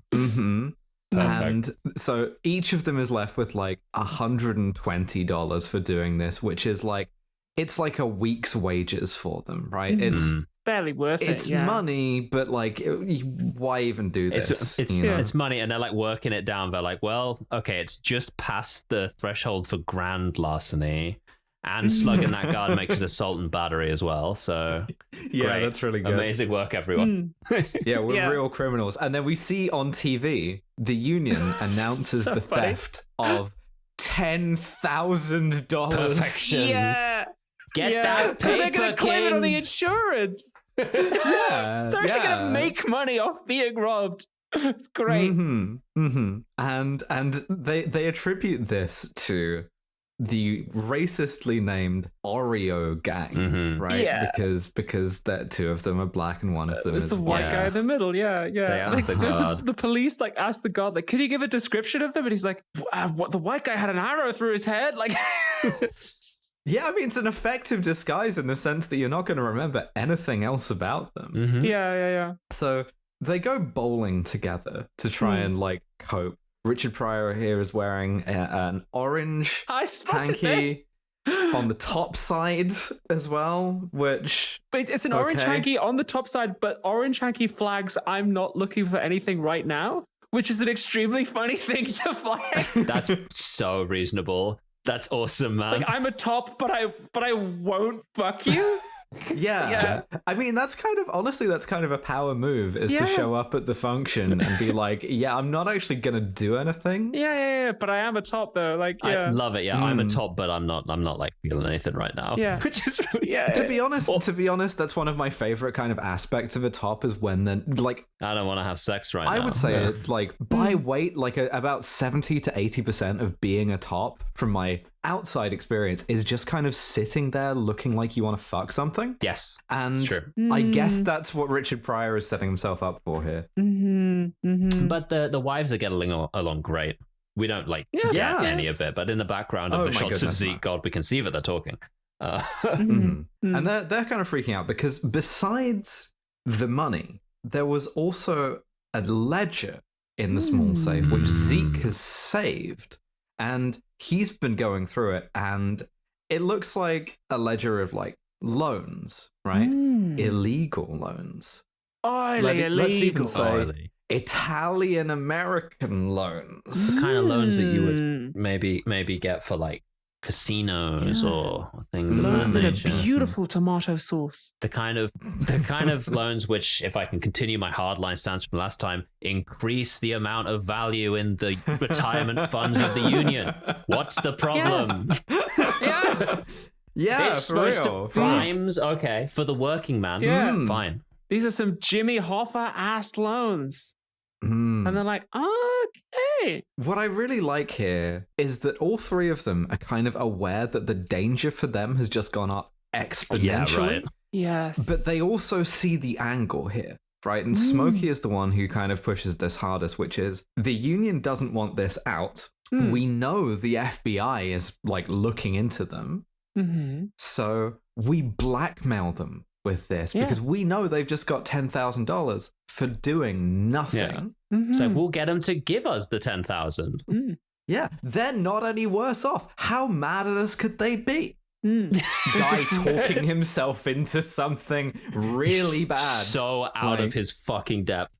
And so each of them is left with like $120 for doing this, which is like, it's like a week's wages for them, right? It's barely worth it. It's money, but like, why even do this? It's money, and they're like working it down. They're like, well, okay, it's just past the threshold for grand larceny, and slugging that guard makes it assault and battery as well. So great. That's really good. Amazing work, everyone. We're real criminals. And then we see on TV the union announces the theft of $10,000. Perfection. Get that paper, they're going to claim it on the insurance. They're actually going to make money off being robbed. It's great. And they attribute this to the racistly named Oreo gang, right? Yeah. Because that two of them are black and one of them is the white guy in the middle. They asked the guard. The police like asked the guard, like, could he give a description of them? And he's like, what? The white guy had an arrow through his head, like. Yeah, I mean, it's an effective disguise in the sense that you're not going to remember anything else about them. Yeah. So they go bowling together to try and like cope. Richard Pryor here is wearing an orange hanky on the top side as well, which... But it's an orange hanky on the top side, but orange hanky flags, "I'm not looking for anything right now," which is an extremely funny thing to flag. That's so reasonable. That's awesome, man. Like, I'm a top, but I won't fuck you. Yeah. I mean, that's kind of a power move, is to show up at the function and be like, I'm not actually gonna do anything. Yeah, but I am a top though. Like, I love it. I'm a top, but I'm not like feeling anything right now. Yeah. Which is really, To be honest, that's one of my favorite kind of aspects of a top, is when then like, I don't want to have sex right now. I would say like by weight, like about 70 to 80% of being a top from my outside experience is just kind of sitting there looking like you want to fuck something. Yes. And it's true. I guess that's what Richard Pryor is setting himself up for here. But the wives are getting along great. We don't like get any of it, but in the background of the shots of Zeke God, we can see that they're talking. And they're kind of freaking out because besides the money, there was also a ledger in the small safe which Zeke has saved, and he's been going through it, and it looks like a ledger of like loans, right? Illegal loans. Let's even say Italian-American loans. The kind of loans that you would maybe get for like casinos or things of that Loans in nature. a beautiful tomato sauce. The kind of loans which, if I can continue my hardline stance from last time, increase the amount of value in the retirement funds of the union. What's the problem? Yeah, it's for supposed real. to primes, okay, for the working man. Yeah. Fine. These are some Jimmy Hoffa-ass loans. And they're like, okay. What I really like here is that all three of them are kind of aware that the danger for them has just gone up exponentially. Yeah, right. Yes. But they also see the angle here, right? And Smokey is the one who kind of pushes this hardest, which is the union doesn't want this out. We know the FBI is like looking into them. So we blackmail them with this because we know they've just got $10,000 for doing nothing. So we'll get them to give us the 10,000. Yeah, they're not any worse off. How mad at us could they be? Guy talking himself into something really bad. So out of his fucking depth.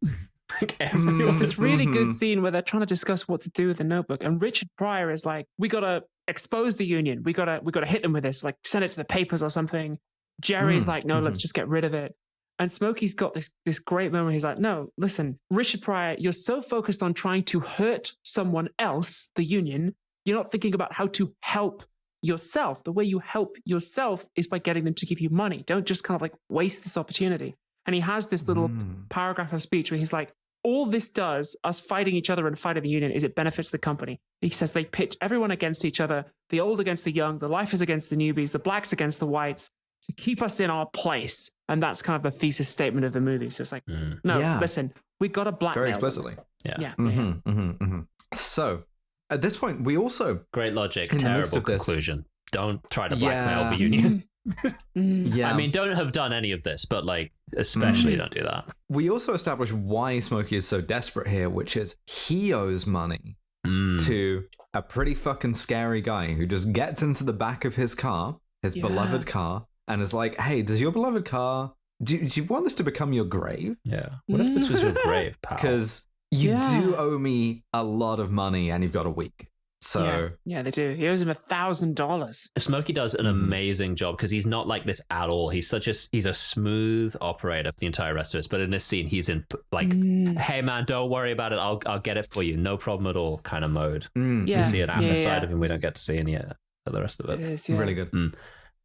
There's this really good scene where they're trying to discuss what to do with the notebook, and Richard Pryor is like, "We gotta expose the union. We gotta hit them with this. Like, send it to the papers or something." Jerry's like, "No, let's just get rid of it." And Smokey's got this great moment. He's like, "No, listen, Richard Pryor, you're so focused on trying to hurt someone else, the union, you're not thinking about how to help yourself. The way you help yourself is by getting them to give you money. Don't just kind of like waste this opportunity." And he has this little paragraph of speech where he's like, all this does, us fighting each other and fighting the union, is it benefits the company. He says they pitch everyone against each other, the old against the young, the lifers against the newbies, the blacks against the whites, to keep us in our place. And that's kind of the thesis statement of the movie. So it's like, listen, we got to blackmail very explicitly. them. So at this point, we also... Great logic, terrible conclusion. Don't try to blackmail the union. I mean, don't have done any of this, but like, especially don't do that. We also establish why Smokey is so desperate here, which is he owes money to a pretty fucking scary guy who just gets into the back of his car, his beloved car, and is like, "Hey, does your beloved car, do you want this to become your grave? Yeah. What if this was your grave, pal? Because you do owe me a lot of money and you've got a week." So yeah, they do. He owes him $1,000. Smokey does an amazing job because he's not like this at all. He's a smooth operator for the entire rest of us. But in this scene, he's in like, "Hey man, don't worry about it. I'll get it for you. No problem at all." Kind of mode. You see an Atmos side of him we don't get to see any of the rest of it. It is, really good.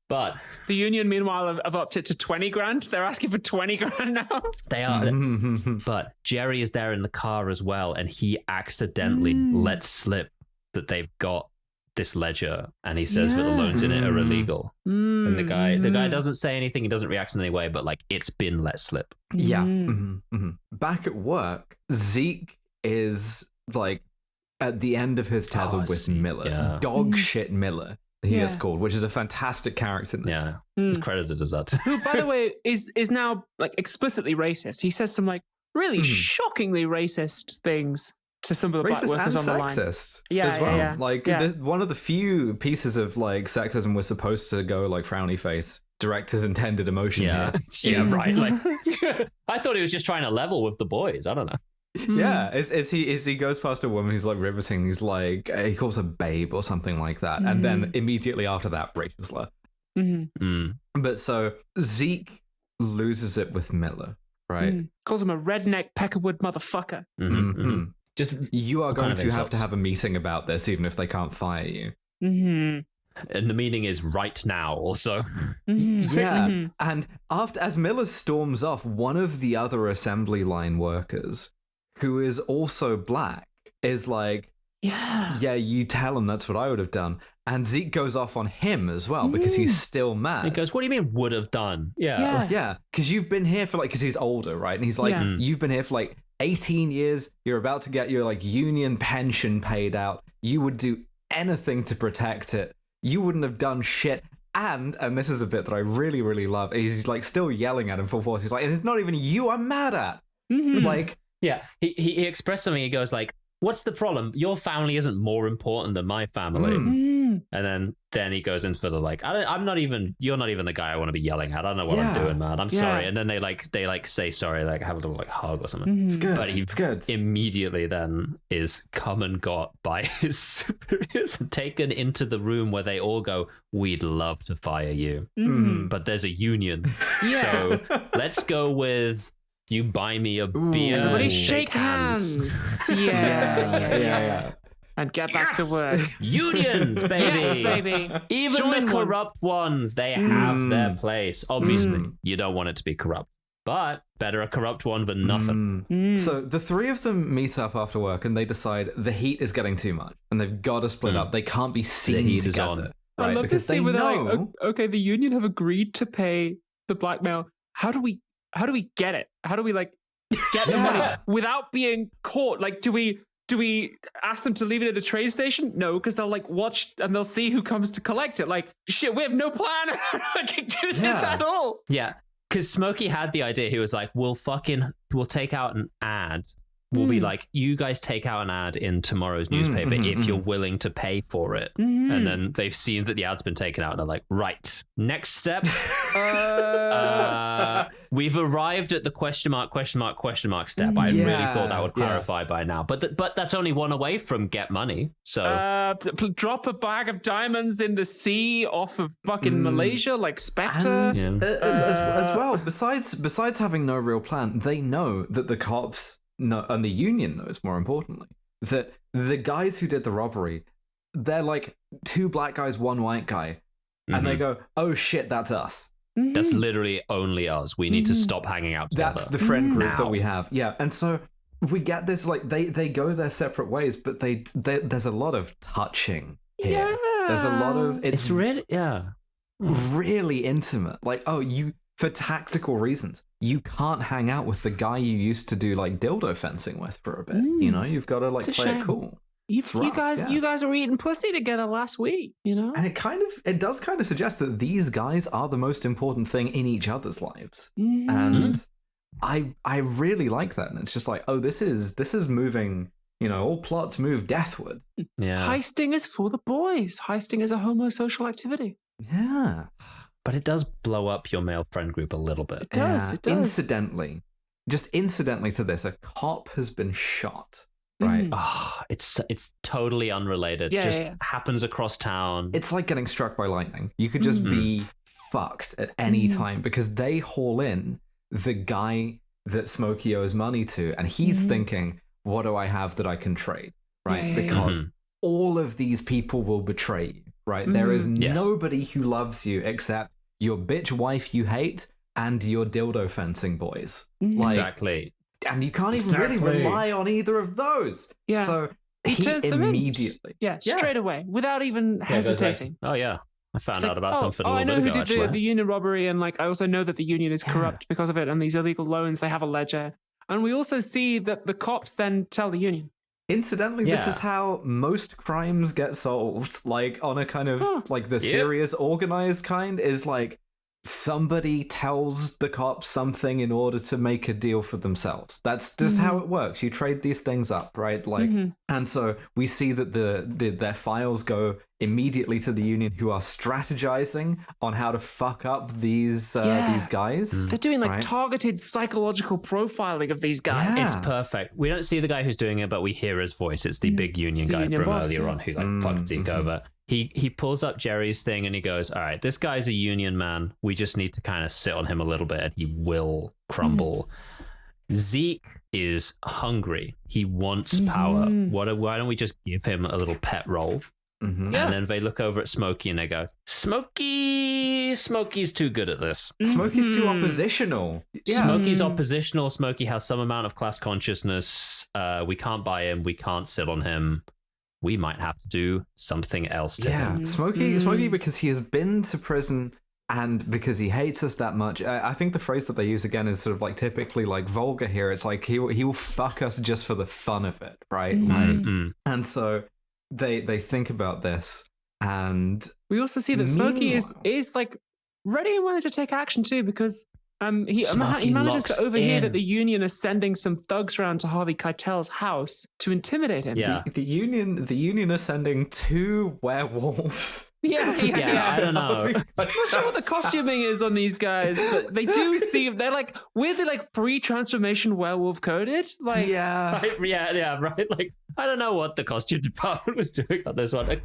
But the union, meanwhile, have upped it to 20 grand. They're asking for 20 grand now. They are. But Jerry is there in the car as well, and he accidentally lets slip that they've got this ledger, and he says that the loans in it are illegal. And the guy doesn't say anything, he doesn't react in any way, but like, it's been let slip. Back at work, Zeke is like at the end of his tether with Miller. Dog shit Miller, he is called, which is a fantastic character name. He's credited as that. Who, by the way, is now like explicitly racist. He says some like really shockingly racist things to some of the black workers on the line. Sexist as well. Like one of the few pieces of like sexism was supposed to go like frowny face. Director's intended emotion here. Right. Like, I thought he was just trying to level with the boys. I don't know. Yeah, as he goes past a woman who's like riveting, he's like, he calls her babe or something like that, and then immediately after that, racial slur. But so Zeke loses it with Miller, right? Calls him a redneck peckerwood motherfucker. Just you are going to have a meeting about this, even if they can't fire you. And the meaning is right now, also. And as Miller storms off, one of the other assembly line workers, who is also black, is like, yeah, you tell him that's what I would have done. And Zeke goes off on him as well because he's still mad. He goes, "What do you mean would have done?" Yeah, because you've been here for like, because he's older, right? And he's like, you've been here for like 18 years. You're about to get your like union pension paid out. You would do anything to protect it. You wouldn't have done shit. And this is a bit that I really, really love. He's like still yelling at him full force. He's like, "It's not even you I'm mad at." Like, yeah, he expressed something. He goes like, "What's the problem? Your family isn't more important than my family." And then he goes into the like, you're not even the guy I want to be yelling at. I don't know what I'm doing, man. I'm sorry. And then they say sorry, like have a little like hug or something. It's good. But he immediately then is come and got by his superiors and taken into the room where they all go, we'd love to fire you, but there's a union. So let's go with you buy me a beer. Everybody shake hands. Yeah. And get back to work. Unions, baby. Yes, baby. Even Join the corrupt ones, they have their place. Obviously, you don't want it to be corrupt, but better a corrupt one than nothing. So the three of them meet up after work and they decide the heat is getting too much and they've got to split up. They can't be seen together. Right? I love because to see where they're like, okay, the union have agreed to pay the blackmail. How do we get it? How do we like get the money without being caught? Like, do we ask them to leave it at a train station? No, because they'll like watch and they'll see who comes to collect it. Like, shit, we have no plan how I can do this at all. Yeah, because Smokey had the idea. He was like, we'll take out an ad. We'll be like, you guys take out an ad in tomorrow's newspaper if you're willing to pay for it. And then they've seen that the ad's been taken out and they're like, right, next step. We've arrived at the question mark step. I really thought that would clarify by now. But that's only one away from get money. So drop a bag of diamonds in the sea off of fucking Malaysia like Spectre. As well, besides having no real plan, they know that the cops and the union knows, more importantly, that the guys who did the robbery, they're like two black guys, one white guy. And they go, oh shit, that's us. That's literally only us. We need to stop hanging out together. That's the friend group that we have. Yeah. And so we get this, like, they go their separate ways, but there's a lot of touching here. Yeah. There's a lot of... It's really... really intimate. Like, for tactical reasons, you can't hang out with the guy you used to do like dildo fencing with for a bit. You know, you've got to like play it cool. You guys were eating pussy together last week, you know? And it does kind of suggest that these guys are the most important thing in each other's lives. And I really like that. And it's just like, this is moving, you know, all plots move deathward. Yeah. Heisting is for the boys. Heisting is a homosocial activity. Yeah. But it does blow up your male friend group a little bit. It does. Incidentally to this, a cop has been shot. Right. It's totally unrelated. Happens across town. It's like getting struck by lightning. You could just be fucked at any time because they haul in the guy that Smokey owes money to, and he's thinking, what do I have that I can trade? Right? Because all of these people will betray you. Right? There is nobody who loves you except your bitch wife you hate and your dildo fencing boys. Exactly. And you can't even really rely on either of those. Yeah. So he turns immediately. Straight away, without even hesitating. Oh, yeah. I found out about something a little bit ago, I know who did actually. the union robbery, and like I also know that the union is corrupt because of it, and these illegal loans, they have a ledger. And we also see that the cops then tell the union. Incidentally, this is how most crimes get solved. Like on a kind of like the serious organized kind is like somebody tells the cops something in order to make a deal for themselves. That's just how it works. You trade these things up, right? Like, and so we see that their files go immediately to the union, who are strategizing on how to fuck up these guys. They're doing like targeted psychological profiling of these guys. It's perfect. We don't see the guy who's doing it, but we hear his voice. It's the big union guy from earlier on who like fucked Zeke over. He pulls up Jerry's thing and he goes, all right, this guy's a union man. We just need to kind of sit on him a little bit and he will crumble. Zeke is hungry. He wants power. Why don't we just give him a little pet role? And then they look over at Smokey and they go, Smokey's too good at this. Smokey's too oppositional. Smokey's oppositional. Smokey has some amount of class consciousness. We can't buy him. We can't sit on him. We might have to do something else to him. Smokey, because he has been to prison and because he hates us that much. I think the phrase that they use again is sort of like typically like vulgar here. It's like he will fuck us just for the fun of it, right? And so they think about this, and we also see that Smokey is like ready and willing to take action too, because He Smokey manages locks to overhear in. that the union is sending some thugs around to Harvey Keitel's house to intimidate him. Yeah. The union are sending 2 werewolves. Yeah, I don't know. I'm not sure what the costuming is on these guys, but they do seem, they're like weirdly like pre-transformation werewolf coded. Like, Yeah. Right. Like, I don't know what the costume department was doing on this one. Like,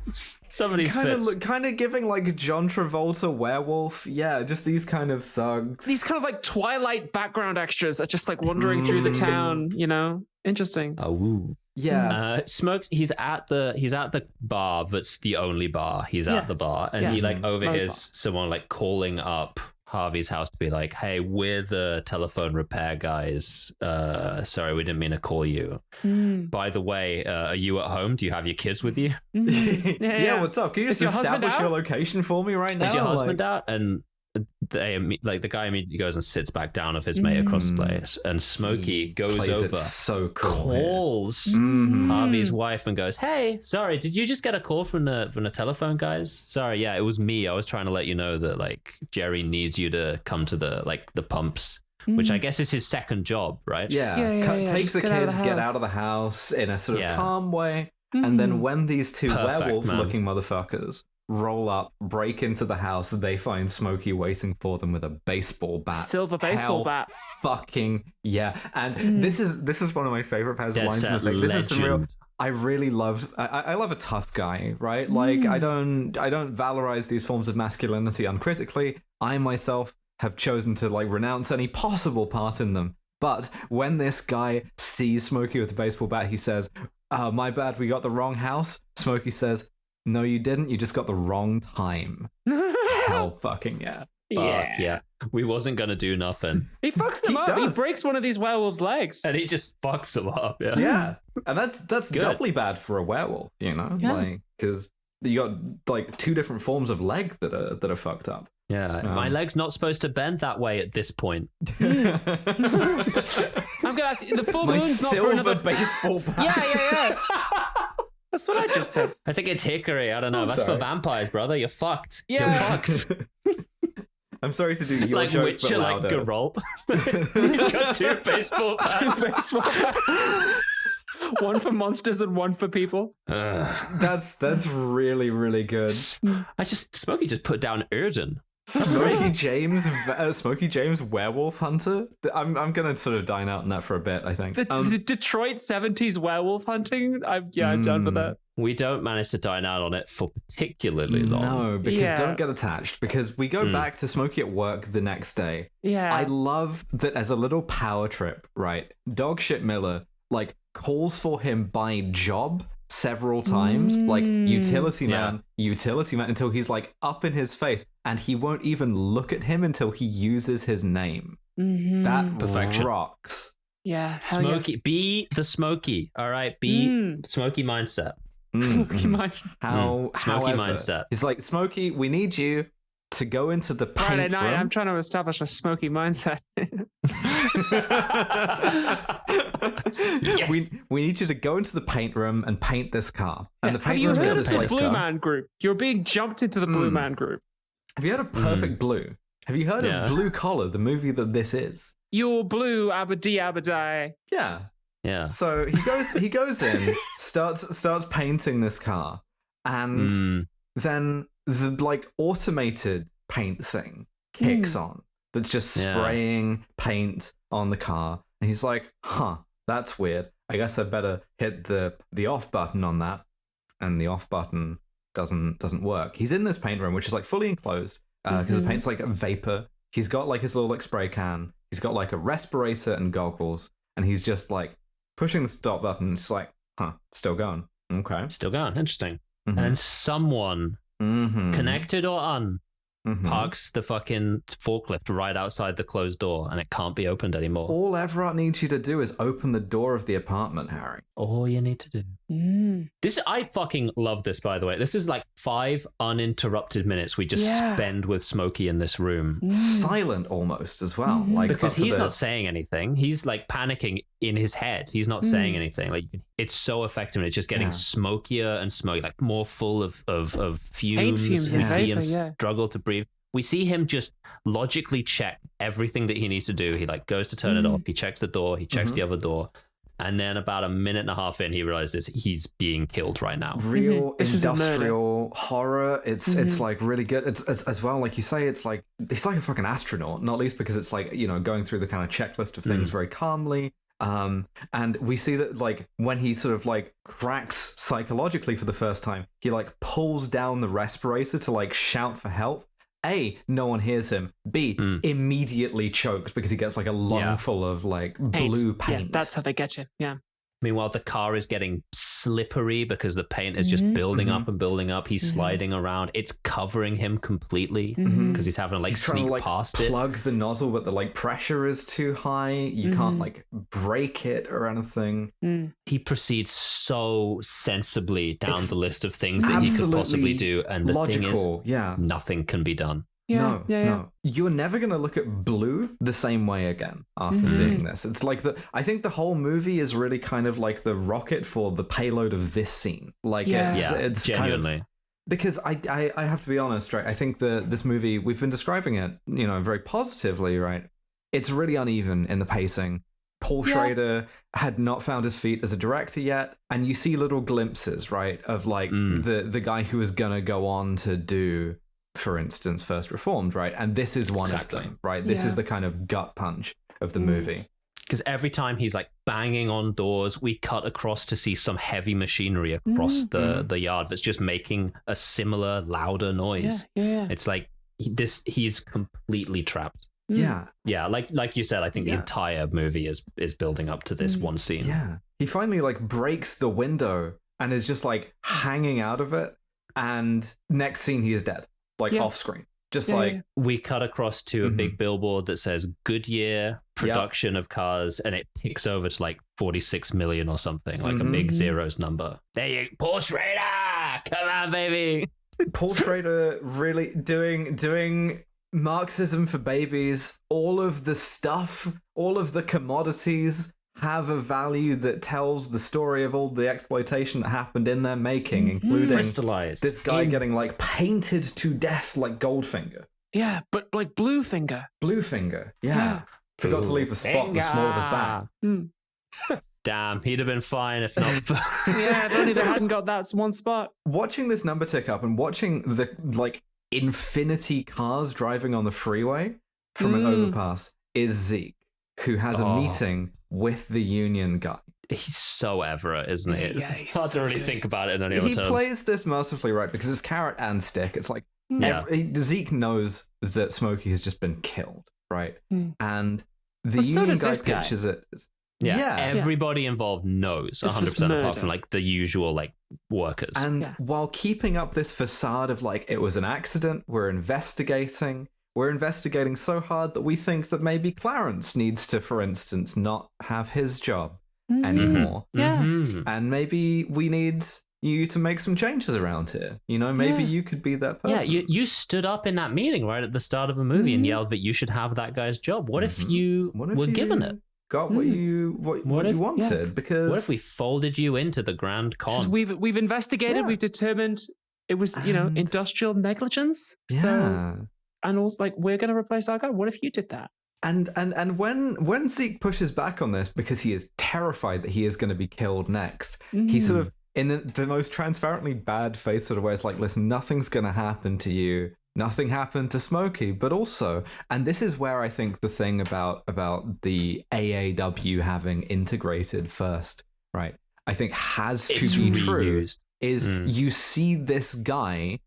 some of these fits. Kind of giving like John Travolta werewolf. Yeah, just these kind of thugs. these kind of like Twilight background extras are just like wandering through the town, you know? Interesting. Oh, yeah. Smokes. He's at the bar. That's the only bar. He's at the bar, and he like overhears someone like calling up Harvey's house to be like, "Hey, we're the telephone repair guys. Sorry, we didn't mean to call you. By the way, are you at home? Do you have your kids with you? Yeah, what's up? Can you just establish your location for me right now? Is your husband out?" And the guy immediately goes and sits back down with his mate across the place, and Smokey goes over, so cool, calls Harvey's wife and goes, "Hey, sorry, did you just get a call from the telephone guys? Sorry, yeah, it was me. I was trying to let you know that like Jerry needs you to come to the pumps." Which I guess is his second job, right? Yeah. Takes the kids, get out of the house in a sort of calm way, and then when these 2 werewolf-looking motherfuckers roll up, break into the house, they find Smokey waiting for them with a baseball bat. Silver baseball bat. Fucking yeah. And this is one of my favorite lines in the thing. This is some real. I really love. I love a tough guy, right? Like I don't valorize these forms of masculinity uncritically. I myself have chosen to like renounce any possible part in them. But when this guy sees Smokey with the baseball bat, he says, "My bad, we got the wrong house." Smokey says, "No, you didn't. You just got the wrong time." Hell fucking yeah. Fuck yeah. We wasn't going to do nothing. He fucks them up. does. He breaks one of these werewolves' legs. And he just fucks them up. Yeah. Yeah. And that's doubly bad for a werewolf, you know? Yeah. Like, because you got like 2 different forms of leg that are fucked up. Yeah. My leg's not supposed to bend that way at this point. I'm gonna the full My moon's not for silver another baseball bat. Yeah. That's what I just said. I think it's hickory. I don't know. That's sorry. for vampires, brother. You're fucked. Yeah. You're fucked. I'm sorry to do your Like joke, Witcher, but like louder. Geralt. He's got 2 baseball bats. Baseball bats. One for monsters and one for people. That's really, really good. Smokey just put down Erden. Smokey James werewolf hunter. I'm gonna sort of dine out on that for a bit, I think. The Detroit 70s werewolf hunting. I'm down for that. We don't manage to dine out on it for particularly long. No, because don't get attached, because we go back to Smokey at work the next day. Yeah. I love that as a little power trip, right? Dogshit Miller like calls for him by job several times, like utility man, until he's like up in his face, and he won't even look at him until he uses his name. That Perfection. rocks. Yeah. Smokey, be the Smokey. All right, be Smokey mindset. Smokey mindset. Smokey However, mindset. He's like, Smokey, we need you to go into the paint Friday night, room. I'm trying to establish a smoky mindset. Yes. We need you to go into the paint room and paint this car. And the Have paint you room heard is of this the like Blue Man Group? You're being jumped into the Blue Man Group. Have you heard of Perfect Blue? Have you heard of Blue Collar, the movie that this is? You're blue, abadee, abadai. Yeah. Yeah. So he goes in, starts painting this car, and then the like automated paint thing kicks on. That's just spraying paint on the car, and he's like, "Huh, that's weird. I guess I better hit the off button on that." And the off button doesn't work. He's in this paint room, which is like fully enclosed because the paint's like a vapor. He's got like his little like spray can. He's got like a respirator and goggles, and he's just like pushing the stop button. It's like, huh, still going. Okay, still going. Interesting. And someone, connected or parks the fucking forklift right outside the closed door, and it can't be opened anymore. All Everett needs you to do is open the door of the apartment, Harry. All you need to do. This, I fucking love this, by the way. This is like 5 uninterrupted minutes we just spend with Smokey in this room. Silent almost as well. Like, because he's not saying anything. He's like panicking in his head. He's not saying anything. Like, it's so effective, and it's just getting smokier and smoky, like more full of fumes. Paint fumes We and see him vapor, struggle to breathe. We see him just logically check everything that he needs to do. He like goes to turn it off. He checks the door. He checks the other door. And then about a minute and a half in, he realizes he's being killed right now. Real industrial horror. It's like really good. It's as well, like you say, it's like he's like a fucking astronaut, not least because it's like, you know, going through the kind of checklist of things very calmly. And we see that like when he sort of like cracks psychologically for the first time, he like pulls down the respirator to like shout for help. A, no one hears him. B, immediately chokes because he gets like a lung full of like blue paint. Yeah, that's how they get you. Yeah. Meanwhile, the car is getting slippery because the paint is just building up and building up. He's sliding around. It's covering him completely because he's having to like sneak past it. Plug the nozzle, but the like pressure is too high. You can't like break it or anything. He proceeds so sensibly down the list of things that he could possibly do, and the logical, thing is, nothing can be done. No. You're never going to look at Blue the same way again after seeing this. It's like I think the whole movie is really kind of like the rocket for the payload of this scene. Like it's genuinely. Kind of, because I have to be honest, right? I think this movie, we've been describing it, you know, very positively, right? It's really uneven in the pacing. Paul Schrader had not found his feet as a director yet, and you see little glimpses, right, of like the guy who was gonna go on to do, for instance, First Reformed, right? And this is one of them, right? This is the kind of gut punch of the movie. Because every time he's like banging on doors, we cut across to see some heavy machinery across the yard that's just making a similar, louder noise. It's like he's completely trapped. Yeah, like you said, I think the entire movie is building up to this one scene. Yeah, he finally like breaks the window and is just like hanging out of it, and next scene he is dead, like off screen. Just we cut across to a big billboard that says Goodyear production of cars, and it ticks over to like 46 million or something, like a big zeros number. There you, Paul Schrader, come on, baby. Paul Schrader really doing Marxism for babies. All of the stuff, all of the commodities have a value that tells the story of all the exploitation that happened in their making, including crystallized. This guy getting like painted to death like Goldfinger. Yeah, but like Bluefinger. Yeah. Forgot to leave a spot in the small of his back. Damn, he'd have been fine if not for... Yeah, if only they hadn't got that one spot. Watching this number tick up and watching the like infinity cars driving on the freeway from an overpass is Zeke, who has a meeting with the union guy. He's so Everett, isn't he? It's hard to really think about it in any other terms. He plays this mercifully right because it's carrot and stick. It's like Zeke knows that Smokey has just been killed, right? And the union guy pitches it. Everybody involved knows 100% apart from like the usual like workers. And while keeping up this facade of like it was an accident, we're investigating so hard that we think that maybe Clarence needs to, for instance, not have his job anymore. And maybe we need you to make some changes around here. You know, maybe you could be that person. Yeah, you stood up in that meeting right at the start of a movie and yelled that you should have that guy's job. What if you were given it? Got what you wanted? Because what if we folded you into the Grand Con? We've investigated. We've determined it was industrial negligence. So, and also like we're going to replace our guy. What if you did that? And when Zeke pushes back on this because he is terrified that he is going to be killed next, he sort of in the most transparently bad faith sort of way, it's like, listen, nothing's going to happen to you. Nothing happened to Smokey, but also, and this is where I think the thing about the AAW having integrated first, right, I think has to be true, is you see this guy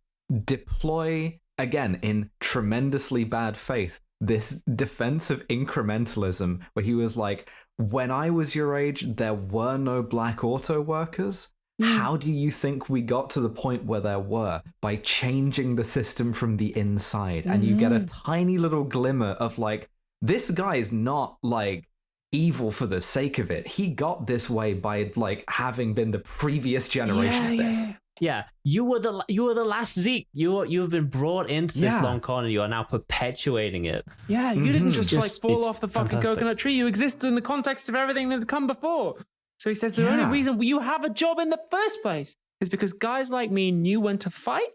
deploy, again, in tremendously bad faith, this defensive incrementalism where he was like, when I was your age, there were no black auto workers. How do you think we got to the point where there were? By changing the system from the inside. And you get a tiny little glimmer of like, this guy is not like evil for the sake of it. He got this way by like having been the previous generation of this. Yeah, you were the last Zeke. You've been brought into this long con, and you are now perpetuating it. Yeah, you didn't just like fall off the fucking coconut tree. You exist in the context of everything that had come before. So he says the only reason you have a job in the first place is because guys like me knew when to fight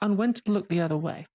and when to look the other way.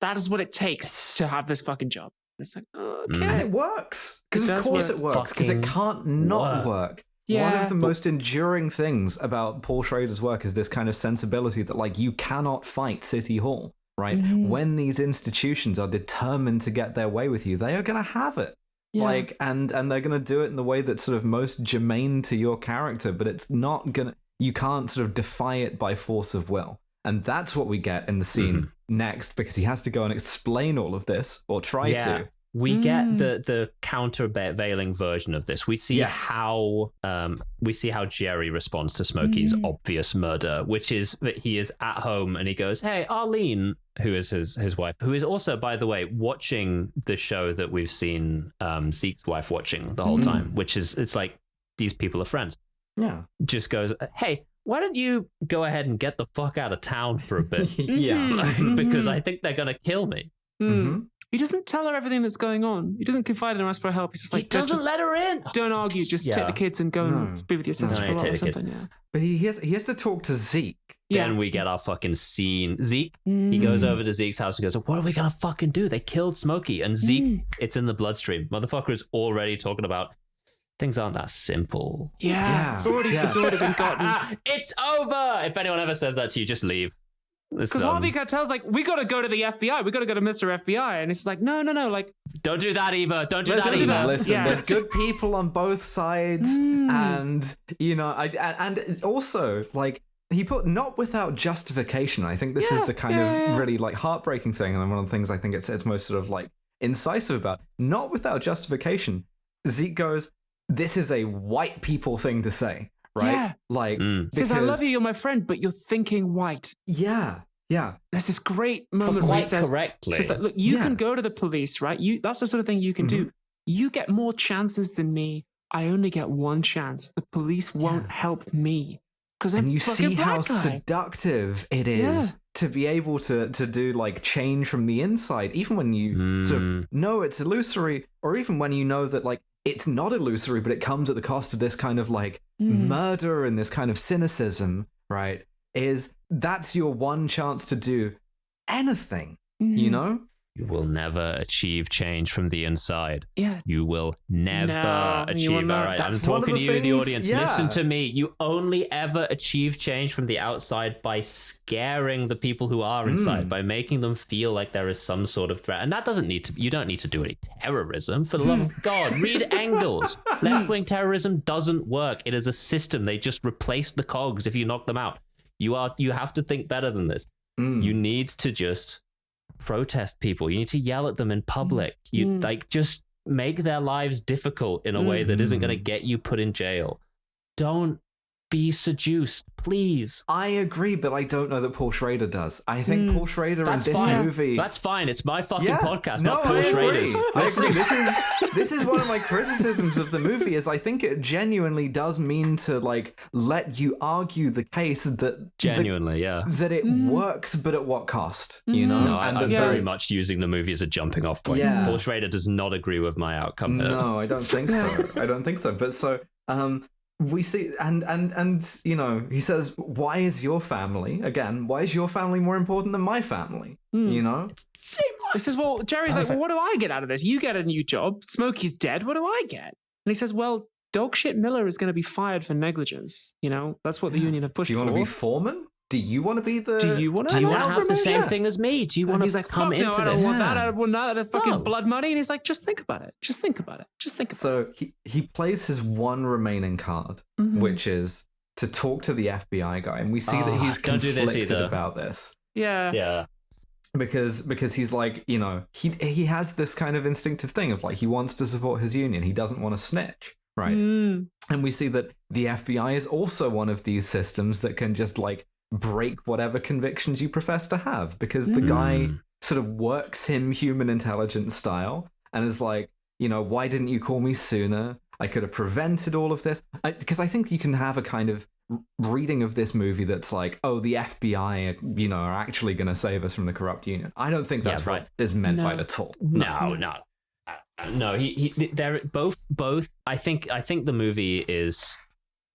That is what it takes to have this fucking job. It's like, okay. And it works. Because of course it works. Because it can't not work. Yeah. One of the most enduring things about Paul Schrader's work is this kind of sensibility that, like, you cannot fight City Hall, right? Mm-hmm. When these institutions are determined to get their way with you, they are going to have it. Yeah. Like, and they're going to do it in the way that's sort of most germane to your character, but it's not going to, you can't sort of defy it by force of will. And that's what we get in the scene next, because he has to go and explain all of this, or try to. We get the countervailing version of this. We see how Jerry responds to Smokey's obvious murder, which is that he is at home and he goes, "Hey, Arlene," who is his wife, who is also, by the way, watching the show that we've seen Zeke's wife watching the whole time, which is, it's like, these people are friends. Yeah. Just goes, "Hey, why don't you go ahead and get the fuck out of town for a bit?" Because I think they're going to kill me. He doesn't tell her everything that's going on. He doesn't confide in her, ask for help. He's just like, he doesn't let her in. Don't argue. Just take the kids and go and be with your sister for a while or something. Yeah. But he has to talk to Zeke. Then we get our fucking scene. Zeke, he goes over to Zeke's house and goes, "What are we gonna fucking do? They killed Smokey." And Zeke, it's in the bloodstream. Motherfucker is already talking about things aren't that simple. It's already been gotten. It's over. If anyone ever says that to you, just leave. Because Harvey Keitel's like, "We got to go to the FBI. We got to go to Mr. FBI." And it's like, no. Like, don't do that, Eva. Don't do that, Eva. Listen, there's good people on both sides. And, you know, and also, like, he put not without justification. I think this is the kind of really, like, heartbreaking thing. And one of the things I think it's most sort of, like, incisive about. Not without justification. Zeke goes, "This is a white people thing to say." Right? Yeah. Like, says, "I love you, you're my friend, but you're thinking white." Yeah. There's this great moment where he says, correctly. That, "Look, you can go to the police, right? That's the sort of thing you can do. You get more chances than me. I only get one chance. The police won't help me." And you see how seductive it is to be able to do, like, change from the inside, even when you sort of know it's illusory, or even when you know that, like, it's not illusory, but it comes at the cost of this kind of, like, murder and this kind of cynicism, right? That's your one chance to do anything, you know? You will never achieve change from the inside. Yeah. You will never achieve. All right, I'm talking to you, the audience. Listen to me. You only ever achieve change from the outside by scaring the people who are inside, by making them feel like there is some sort of threat. And that doesn't need to, you don't need to do any terrorism. For the love of God, read Engels. Left-wing terrorism doesn't work. It is a system. They just replace the cogs if you knock them out. You have to think better than this. You need to just protest people. You need to yell at them in public. You like, just make their lives difficult in a way that isn't going to get you put in jail. Don't be seduced, please. I agree, but I don't know that Paul Schrader does. I think Paul Schrader in this movie... That's fine. It's my fucking podcast, not Paul Schrader's. I agree. This is one of my criticisms of the movie, is I think it genuinely does mean to, like, let you argue the case that... Genuinely, that it works, but at what cost, you know? No, I'm very much using the movie as a jumping off point. Yeah. Paul Schrader does not agree with my outcome. No, I don't think so. I don't think so. But so... we see, and you know, he says, "Why is your family, again, why is your family more important than my family?" You know? He says, "Well," Jerry's like, "Well, what do I get out of this? You get a new job. Smokey's dead. What do I get?" And he says, "Well, Dogshit Miller is going to be fired for negligence. You know, that's what the union have pushed for." Do you want to be foreman? Do you want to be the... Do you want to have the same thing as me? Do you want to come into this? I don't want that. I want that fucking blood money. And he's like, "Just think about it. Just think about it. Just think about it." So he plays his one remaining card, which is to talk to the FBI guy. And we see that he's conflicted about this. Yeah. Because he's like, you know, he has this kind of instinctive thing of, like, he wants to support his union. He doesn't want to snitch. Right. And we see that the FBI is also one of these systems that can just, like, break whatever convictions you profess to have, because the guy sort of works him human intelligence style and is like, you know, "Why didn't you call me sooner? I could have prevented all of this." Because I think you can have a kind of reading of this movie that's like, oh, the FBI, you know, are actually going to save us from the corrupt union. I don't think that's what is meant by it at all. No. They're both. I think the movie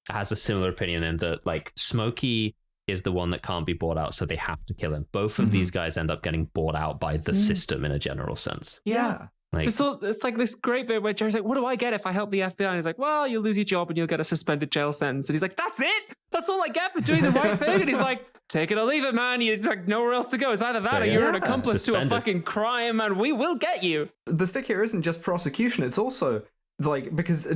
has a similar opinion in that, like, Smokey is the one that can't be bought out, so they have to kill him. Both of these guys end up getting bought out by the system in a general sense. Yeah. Like, it's like this great bit where Jerry's like, what do I get if I help the FBI? And he's like, well, you'll lose your job and you'll get a suspended jail sentence. And he's like, that's it? That's all I get for doing the right thing? And he's like, take it or leave it, man. It's like nowhere else to go. It's either that or you're an accomplice to a fucking crime and we will get you. The stick here isn't just prosecution. It's also like, because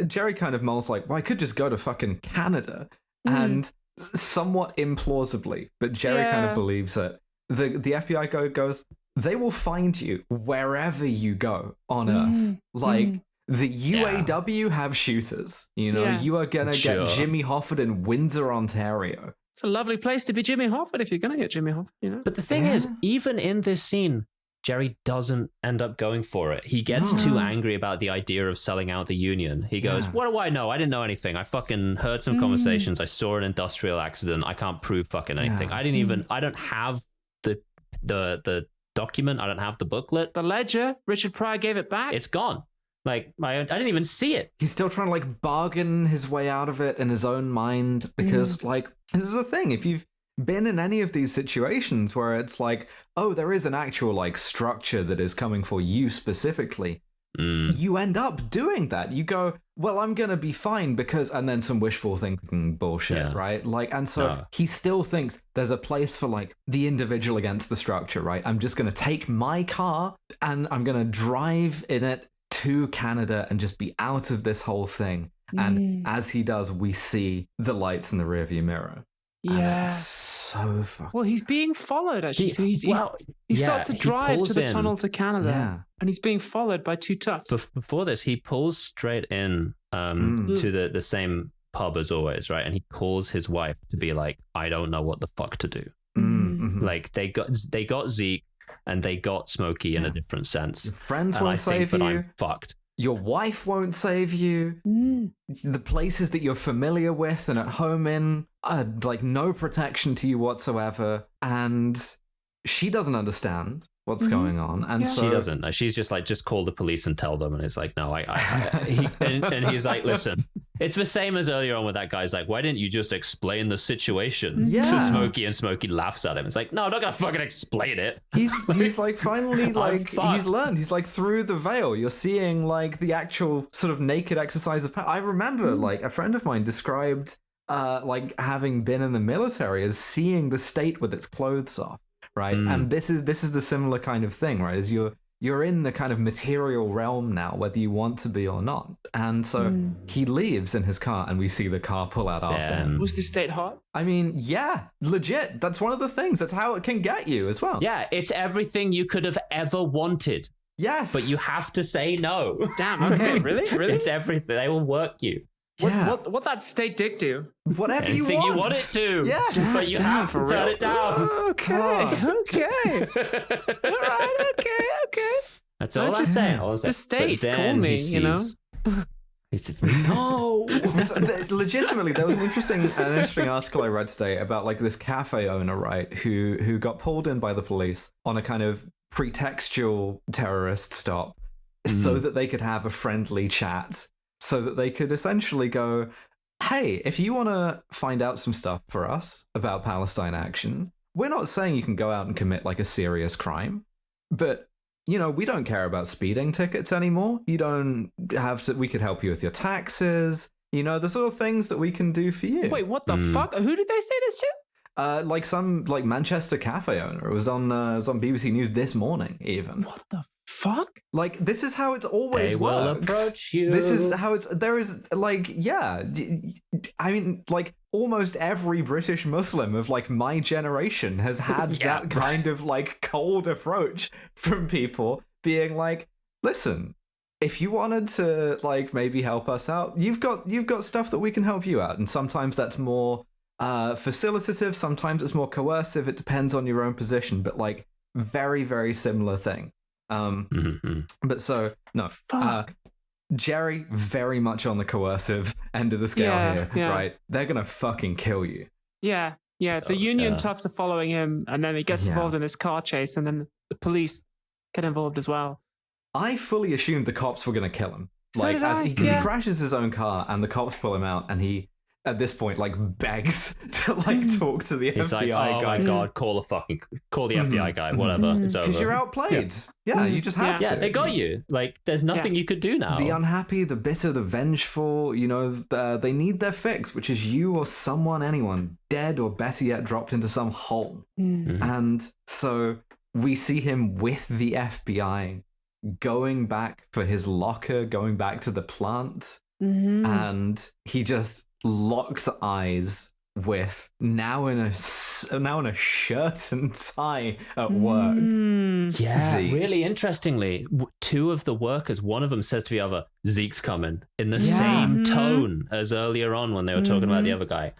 Jerry kind of mulls like, well, I could just go to fucking Canada. And somewhat implausibly, but Jerry kind of believes it. The FBI goes, they will find you wherever you go on Earth. Like, the UAW have shooters. You know, you are going to get Jimmy Hoffa in Windsor, Ontario. It's a lovely place to be Jimmy Hoffa if you're going to get Jimmy Hoffa, you know? But the thing is, even in this scene, Jerry doesn't end up going for it. He gets too angry about the idea of selling out the union. He goes, what do I know? I didn't know anything. I fucking heard some conversations. I saw an industrial accident. I can't prove fucking anything. I don't have the document. I don't have the booklet. The ledger. Richard Pryor gave it back. It's gone. Like, I didn't even see it. He's still trying to, like, bargain his way out of it in his own mind because, like, this is the thing. If you've been in any of these situations where it's like, oh, there is an actual, like, structure that is coming for you specifically, you end up doing that. You go, well, I'm going to be fine because, and then some wishful thinking bullshit, right? Like, and so he still thinks there's a place for, like, the individual against the structure, right? I'm just going to take my car and I'm going to drive in it to Canada and just be out of this whole thing. And as he does, we see the lights in the rearview mirror. Yeah. So fucking... Well, he's being followed, actually. He starts to drive to the tunnel to Canada, and he's being followed by two toughs. Before this, he pulls straight in to the same pub as always, right? And he calls his wife to be like, I don't know what the fuck to do. Like, they got Zeke, and they got Smokey in a different sense. Your friends won't save you. But I'm fucked. Your wife won't save you. The places that you're familiar with and at home in are like no protection to you whatsoever. And she doesn't understand what's going on. And so she doesn't. She's just like, just call the police and tell them. And it's like, no, and he's like, listen, it's the same as earlier on with that guy's like, why didn't you just explain the situation to Smokey? And Smokey laughs at him. It's like, no, I'm not going to fucking explain it. He's like, finally, like, he's learned. He's like, through the veil, you're seeing like the actual sort of naked exercise of power. I remember like a friend of mine described like having been in the military as seeing the state with its clothes off. Right. And this is the similar kind of thing, right? Is you're in the kind of material realm now, whether you want to be or not. And so he leaves in his car and we see the car pull out after him. Was the state hot? I mean, yeah, legit. That's one of the things. That's how it can get you as well. Yeah, it's everything you could have ever wanted. Yes. But you have to say no. Damn, okay. Really? It's everything. They will work you. What that state dick do? Whatever Anything you want it to. Yes. But you have to turn it down. Okay. Okay. All right. Okay. That's all I'm saying. The state call me, you know? No. Legitimately, there was an interesting article I read today about like this cafe owner, right, who got pulled in by the police on a kind of pretextual terrorist stop so that they could have a friendly chat. So that they could essentially go, hey, if you want to find out some stuff for us about Palestine action, we're not saying you can go out and commit like a serious crime, but, you know, we don't care about speeding tickets anymore. You don't have to, we could help you with your taxes. You know, the sort of things that we can do for you. Wait, what the fuck? Who did they say this to? Like some like Manchester cafe owner. It was on BBC News this morning, even. What the fuck? Like, this is how it's always works. Will approach you. This is how there is like, yeah. I mean, like almost every British Muslim of like my generation has had that kind of like cold approach from people being like, listen, if you wanted to like maybe help us out, you've got stuff that we can help you out. And sometimes that's more facilitative, sometimes it's more coercive. It depends on your own position, but like very, very similar thing. But so no, Jerry very much on the coercive end of the scale here, right? They're gonna fucking kill you. Yeah. The Union toughs are following him, and then he gets involved in this car chase, and then the police get involved as well. I fully assumed the cops were gonna kill him, So like did as I. because he crashes his own car, and the cops pull him out, and he at this point like begs to like talk to the He's FBI like, oh guy. my God, call the FBI guy, whatever. It's over. Because you're outplayed. Yeah, you just have to. Yeah, they got you. Like, there's nothing you could do now. The unhappy, the bitter, the vengeful, you know, they need their fix, which is you or anyone, dead or better yet, dropped into some hole. And so we see him with the FBI going back for his locker, going back to the plant, and he just locks eyes with now in a shirt and tie at work. Yeah, Zeke. really interestingly, two of the workers, one of them says to the other, Zeke's coming, in the same tone as earlier on when they were talking about the other guy.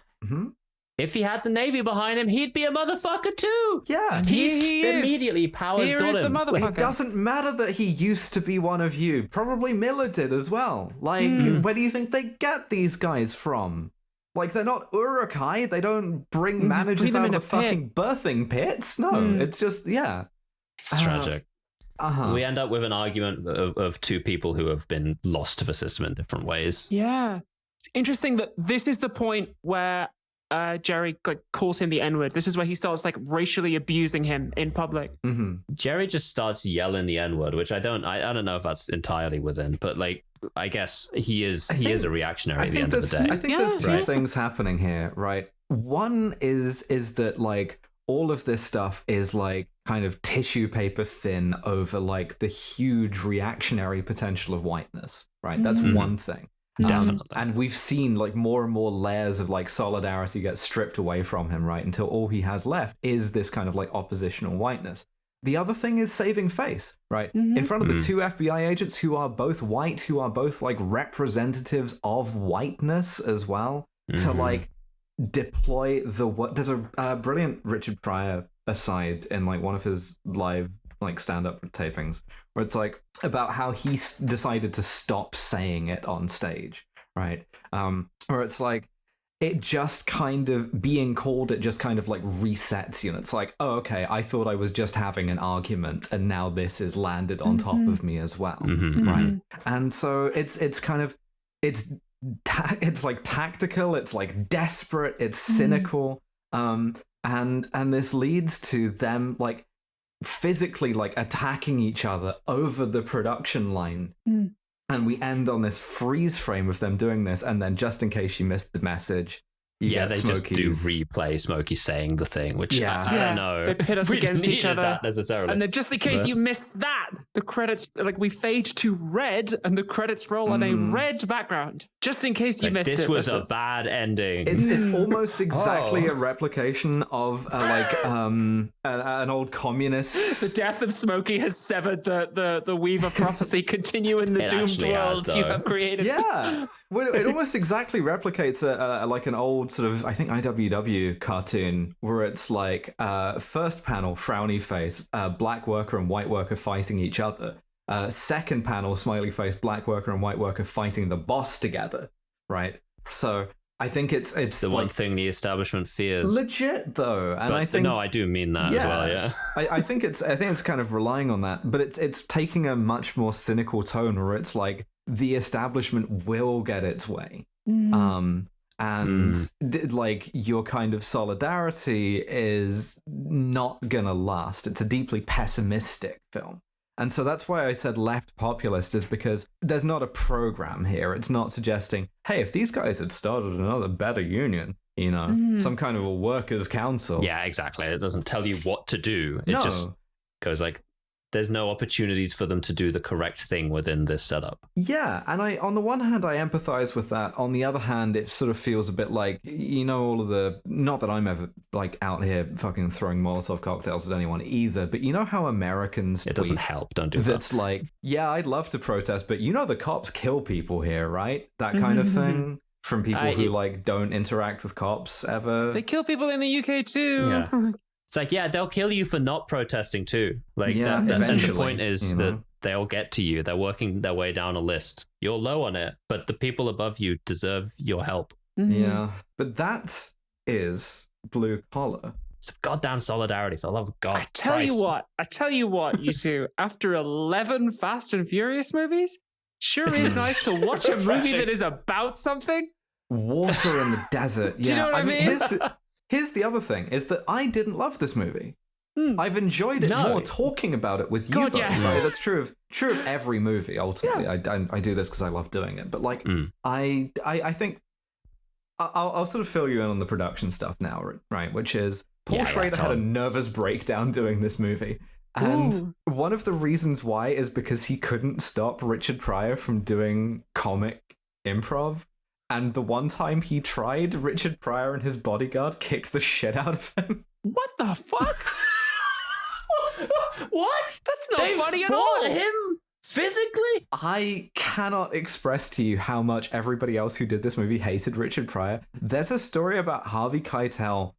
If he had the Navy behind him, he'd be a motherfucker too. Yeah. And he immediately Powers Here got is him. the motherfucker. It doesn't matter that he used to be one of you. Probably Miller did as well. Like, where do you think they get these guys from? Like, they're not Uruk-hai. They don't bring managers out of the fucking birthing pits. No, it's just, It's tragic. Uh-huh. We end up with an argument of two people who have been lost to the system in different ways. Yeah. It's interesting that this is the point where Jerry calls him the N-word. This is where he starts like racially abusing him in public. Jerry just starts yelling the N-word, which I don't know if that's entirely within, but like, I guess he is a reactionary at the end of the day. I think there's two things happening here, right? One is that like all of this stuff is like kind of tissue paper thin over like the huge reactionary potential of whiteness, right? That's one thing. Definitely. And we've seen like more and more layers of like solidarity get stripped away from him, right? Until all he has left is this kind of like oppositional whiteness. The other thing is saving face, right? In front of the two FBI agents who are both white, who are both like representatives of whiteness as well, to like deploy there's a brilliant Richard Pryor aside in like one of his live like stand-up tapings where it's like about how he decided to stop saying it on stage, right? Where it's like it just kind of being called, it just kind of like resets you. And it's like, oh, okay, I thought I was just having an argument and now this is landed on top of me as well, right? And so it's kind of, it's like tactical, it's like desperate, it's cynical, and this leads to them like physically like attacking each other over the production line. And we end on this freeze frame of them doing this, and then just in case you missed the message, they just do replay Smokey saying the thing, which I don't know. They pit us against each other that necessarily. And then just in case you missed that, the credits, like we fade to red and the credits roll on a red background. Just in case you missed it. This was a bad ending. It's almost exactly a replication of an old communist. The death of Smokey has severed the Weaver prophecy. Continue in the doomed world you have created. Yeah. Well, it almost exactly replicates like an old sort of, I think, IWW cartoon where it's like first panel, frowny face, black worker and white worker fighting each other. Second panel, smiley face, black worker and white worker fighting the boss together, right? So I think it's the like, one thing the establishment fears. Legit though, and but I think I do mean that as well. Yeah, I think it's kind of relying on that, but it's taking a much more cynical tone where it's like the establishment will get its way. Like your kind of solidarity is not gonna last. It's a deeply pessimistic film. And so that's why I said left populist, is because there's not a program here. It's not suggesting, hey, if these guys had started another better union, you know, some kind of a workers' council. Yeah, exactly. It doesn't tell you what to do. It just goes like, there's no opportunities for them to do the correct thing within this setup. Yeah, and on the one hand, I empathize with that. On the other hand, it sort of feels a bit like, you know, all of the, not that I'm ever like out here fucking throwing Molotov cocktails at anyone either, but you know how Americans It doesn't help, don't do that. That's like, yeah, I'd love to protest, but you know the cops kill people here, right? That kind of thing. From people who like don't interact with cops ever. They kill people in the UK too. Yeah. It's like, yeah, they'll kill you for not protesting too. Like, and the point is that they'll get to you. They're working their way down a list. You're low on it, but the people above you deserve your help. Yeah, but that is blue collar. It's goddamn solidarity, for the love of God. I tell you what, you two, after 11 Fast and Furious movies, sure is nice to watch a movie that is about something. water in the desert. Do you know what I mean? Here's the other thing, is that I didn't love this movie. I've enjoyed it more talking about it with you both. yeah. Right? That's true of every movie, ultimately. Yeah. I do this because I love doing it. But like, I think I'll sort of fill you in on the production stuff now, right? Which is Paul Schrader had a nervous breakdown doing this movie. And one of the reasons why is because he couldn't stop Richard Pryor from doing comic improv. And the one time he tried, Richard Pryor and his bodyguard kicked the shit out of him. What the fuck? What? That's not funny at all. Him physically? I cannot express to you how much everybody else who did this movie hated Richard Pryor. There's a story about Harvey Keitel,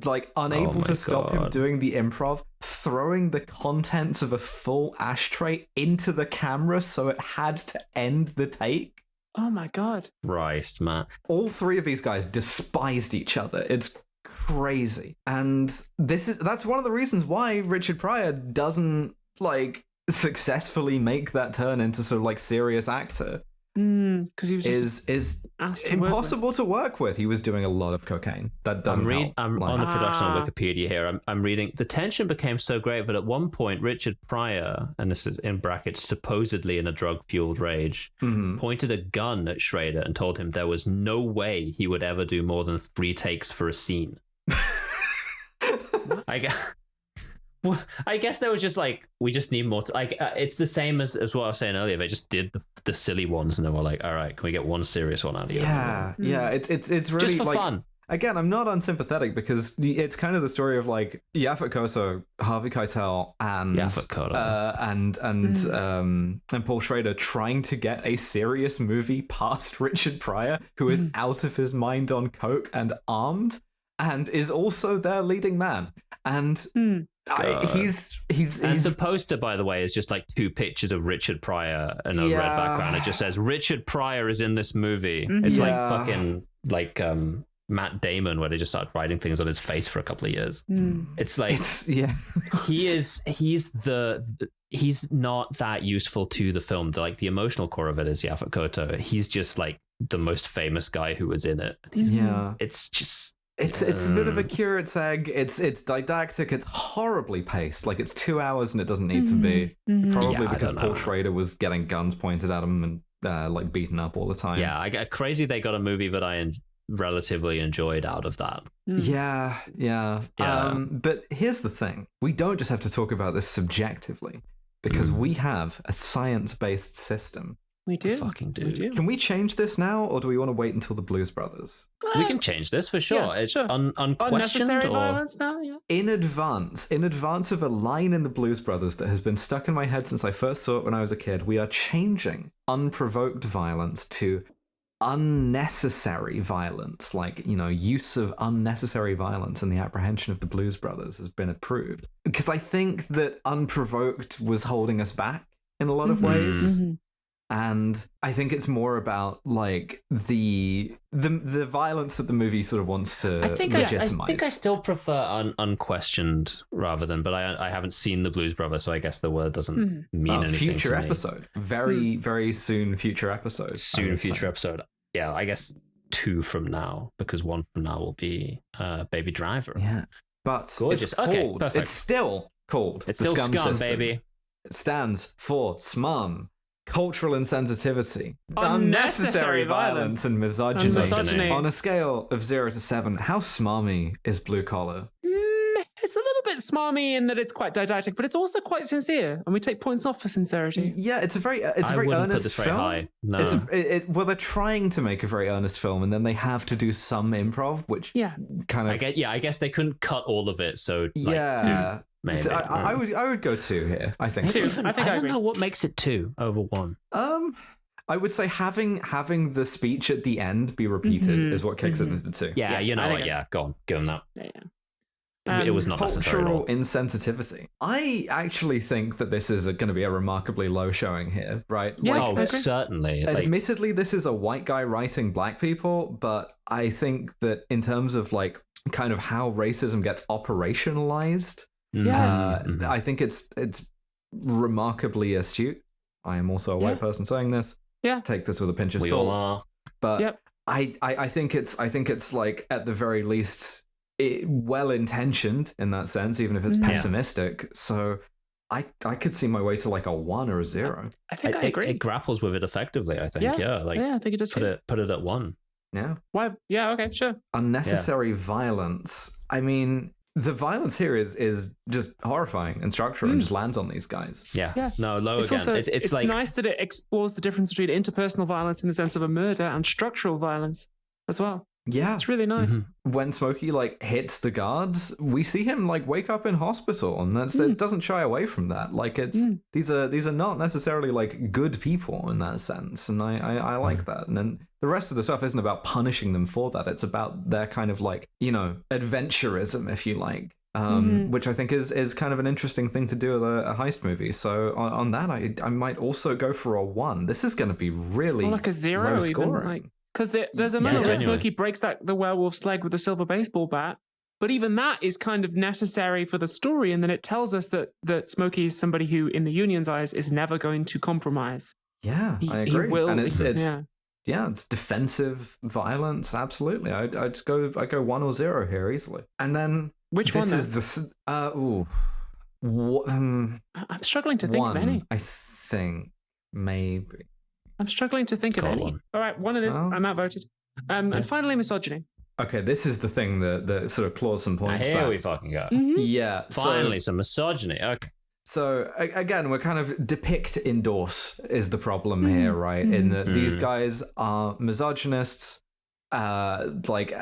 like, unable to stop him doing the improv, throwing the contents of a full ashtray into the camera so it had to end the take. Oh my God. Christ, man. All three of these guys despised each other. It's crazy. And that's one of the reasons why Richard Pryor doesn't, like, successfully make that turn into sort of like serious actor. Because he was just is impossible to work with. He was doing a lot of cocaine. That doesn't help. I'm on the production on Wikipedia here. I'm reading. The tension became so great that at one point Richard Pryor, and this is in brackets, supposedly in a drug-fueled rage, pointed a gun at Schrader and told him there was no way he would ever do more than 3 takes for a scene. I guess they were just like, we just need more. It's the same as what I was saying earlier. They just did the silly ones, and they were like, all right, can we get one serious one out of you? Yeah. It's really just for like, fun. Again, I'm not unsympathetic because it's kind of the story of like Yaphet Kotto, Harvey Keitel, and and Paul Schrader trying to get a serious movie past Richard Pryor, who is out of his mind on coke and armed, and is also their leading man. And he's the poster, by the way, is just like 2 pictures of Richard Pryor and a red background. It just says Richard Pryor is in this movie. It's like fucking like Matt Damon, where they just started writing things on his face for a couple of years. It's like he's not that useful to the film. The emotional core of it is Yaphet Kotto. He's just like the most famous guy who was in it. It's just. It's a bit of a curate's egg. It's didactic. It's horribly paced. Like, it's 2 hours and it doesn't need to be. Probably because Paul Schrader was getting guns pointed at him and like beaten up all the time. Yeah, I get crazy. They got a movie that I relatively enjoyed out of that. Yeah. But here's the thing: we don't just have to talk about this subjectively, because we have a science-based system. We do. Fucking do. We do. Can we change this now, or do we want to wait until the Blues Brothers? We can change this for sure. Yeah, it's sure. Unquestioned. Unnecessary or... violence now, yeah. In advance of a line in the Blues Brothers that has been stuck in my head since I first saw it when I was a kid, we are changing unprovoked violence to unnecessary violence. Like, use of unnecessary violence in the apprehension of the Blues Brothers has been approved. Because I think that unprovoked was holding us back in a lot of ways. And I think it's more about like the violence that the movie sort of wants to legitimize. I think I still prefer unquestioned rather than, but I haven't seen the Blues Brothers, so I guess the word doesn't mean anything. Future to me. episode, very very soon. Future episode. Episode. Yeah, I guess 2 from now, because 1 from now will be Baby Driver. Yeah, but gorgeous. It's called. Okay, it's still called. It's the still Scum Scum, system. baby. It stands for SMUM. Cultural insensitivity, unnecessary violence, and misogyny. On a scale of 0 to 7, how smarmy is Blue Collar? It's a little bit smarmy in that it's quite didactic, but it's also quite sincere, and we take points off for sincerity. Yeah, it's a very earnest put this film. Very high. No. Well, they're trying to make a very earnest film, and then they have to do some improv, which kind of. I guess they couldn't cut all of it, so maybe. So I would go 2 here. I think. I don't know what makes it 2 over 1. I would say having the speech at the end be repeated is what kicks it into 2. Yeah, you know what? Yeah, go on, give them that. It was not necessary at all. Cultural insensitivity. I actually think that this is going to be a remarkably low showing here, right? Yeah, certainly. Admittedly, this is a white guy writing black people, but I think that in terms of like kind of how racism gets operationalized, I think it's remarkably astute. I am also a white person saying this. Yeah. Take this with a pinch of we salt. all are. But I think it's like at the very least well intentioned in that sense, even if it's pessimistic. So I could see my way to like a 1 or a 0. I think I agree. It grapples with it effectively. I think. Yeah. I think it does. Put it at 1. Yeah. Why? Yeah. Okay. Sure. Unnecessary violence. I mean, the violence here is just horrifying and structural and just lands on these guys. Yeah. No, low it's again. Also, it's like nice that it explores the difference between interpersonal violence in the sense of a murder and structural violence as well. Yeah. It's really nice. When Smokey like hits the guards, we see him like wake up in hospital, and it doesn't shy away from that. Like it's these are not necessarily like good people in that sense, and I like that. And then the rest of the stuff isn't about punishing them for that. It's about their kind of like, you know, adventurism, if you like. Which I think is kind of an interesting thing to do with a heist movie. So on that, I might also go for a 1. This is going to be really like a 0 low even, scoring. like. Because there's a moment where Smokey breaks the werewolf's leg with a silver baseball bat, but even that is kind of necessary for the story, and then it tells us that Smokey is somebody who, in the Union's eyes, is never going to compromise. Yeah, I agree. He will, and it's defensive violence. Absolutely, I go 1 or 0 here easily. And then which this one? Is the I'm struggling to think of any. I think maybe. I'm struggling to think of any. One. All right, 1 it is. I'm outvoted. And finally, misogyny. Okay, this is the thing that sort of claws some points back. Here we fucking go. Yeah. Finally, some misogyny. Okay. So again, we're kind of depict endorse is the problem here, right? In that these guys are misogynists. Like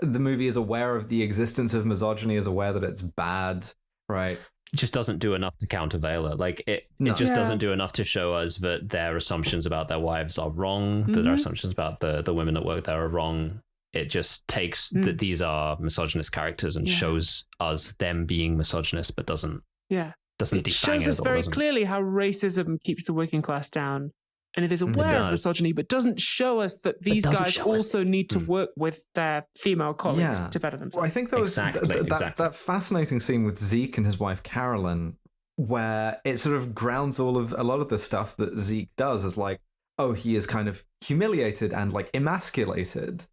the movie is aware of the existence of misogyny, is aware that it's bad, right? It just doesn't do enough to countervail it. Like it just doesn't do enough to show us that their assumptions about their wives are wrong, that their assumptions about the women that work there are wrong. It just takes that these are misogynist characters and shows us them being misogynist, but doesn't defang it shows us very clearly how racism keeps the working class down, and it is aware of misogyny, but doesn't show us that these guys also need to work with their female colleagues to better themselves. Well, I think there was that fascinating scene with Zeke and his wife Carolyn, where it sort of grounds a lot of the stuff that Zeke does as like, oh, he is kind of humiliated and like emasculated,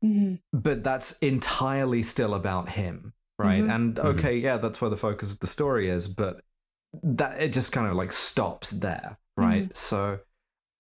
but that's entirely still about him, right? And okay, that's where the focus of the story is, but that it just kind of like stops there, right? So,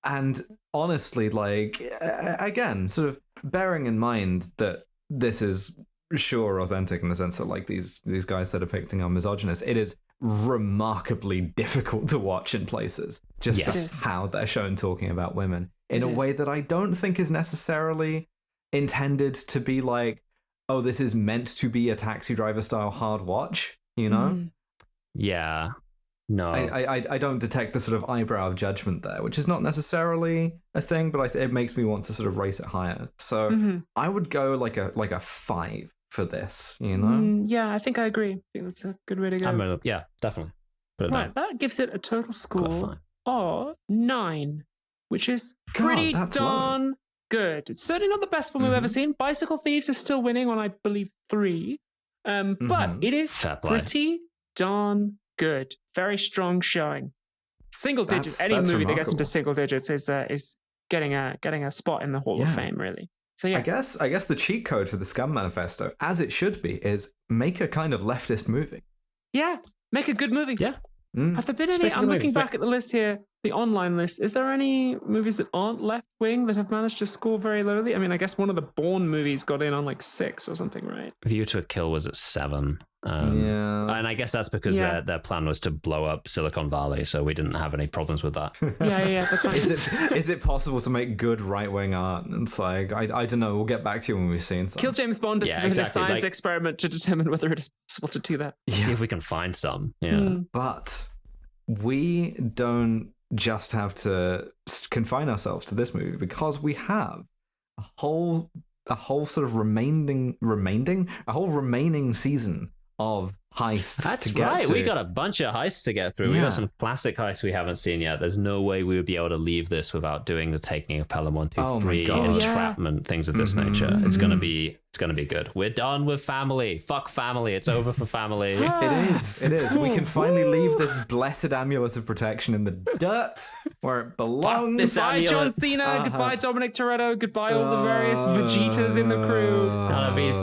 and honestly, like again, sort of bearing in mind that this is sure authentic in the sense that like these guys that are depicting are misogynist, it is remarkably difficult to watch in places just for how they're shown talking about women in a way that I don't think is necessarily intended to be like, oh, this is meant to be a Taxi Driver style hard watch, you know? Yeah. No, I don't detect the sort of eyebrow of judgment there, which is not necessarily a thing, but it makes me want to sort of rate it higher. So I would go like a 5 for this, you know? Yeah, I think I agree. I think that's a good way to go. Yeah, definitely. Right, that gives it a total score of 9, which is pretty darn good. It's certainly not the best film we've ever seen. Bicycle Thieves is still winning on, I believe, 3. But it is pretty darn good. Very strong showing. Single digits. Any movie that gets into single digits is getting a spot in the Hall of Fame, really. So yeah. I guess the cheat code for the Scum Manifesto, as it should be, is make a kind of leftist movie. Yeah, make a good movie. Yeah. Have there been any? I'm looking back at the list here, the online list. Is there any movies that aren't left wing that have managed to score very lowly? I mean, I guess one of the Bourne movies got in on like 6 or something, right? View to a Kill was at 7. And I guess that's because their plan was to blow up Silicon Valley, so we didn't have any problems with that. Yeah, that's fine. Is it possible to make good right-wing art? It's like, I don't know, we'll get back to you when we've seen some. Kill James Bond is a science experiment to determine whether it is possible to do that. See if we can find some. Yeah. But we don't just have to confine ourselves to this movie, because we have a whole sort of remaining season of heists That's to get right. to. We got a bunch of heists to get through. We got some classic heists we haven't seen yet. There's no way we would be able to leave this without doing the taking of Pelham 1, 2, 3, entrapment, things of this nature. It's gonna be good. We're done with family. Fuck family. It's over for family. It is. We can finally leave this blessed amulet of protection in the dirt where it belongs. Goodbye, John Cena. Goodbye, Dominic Toretto. Goodbye, all the various Vegetas in the crew. None of these.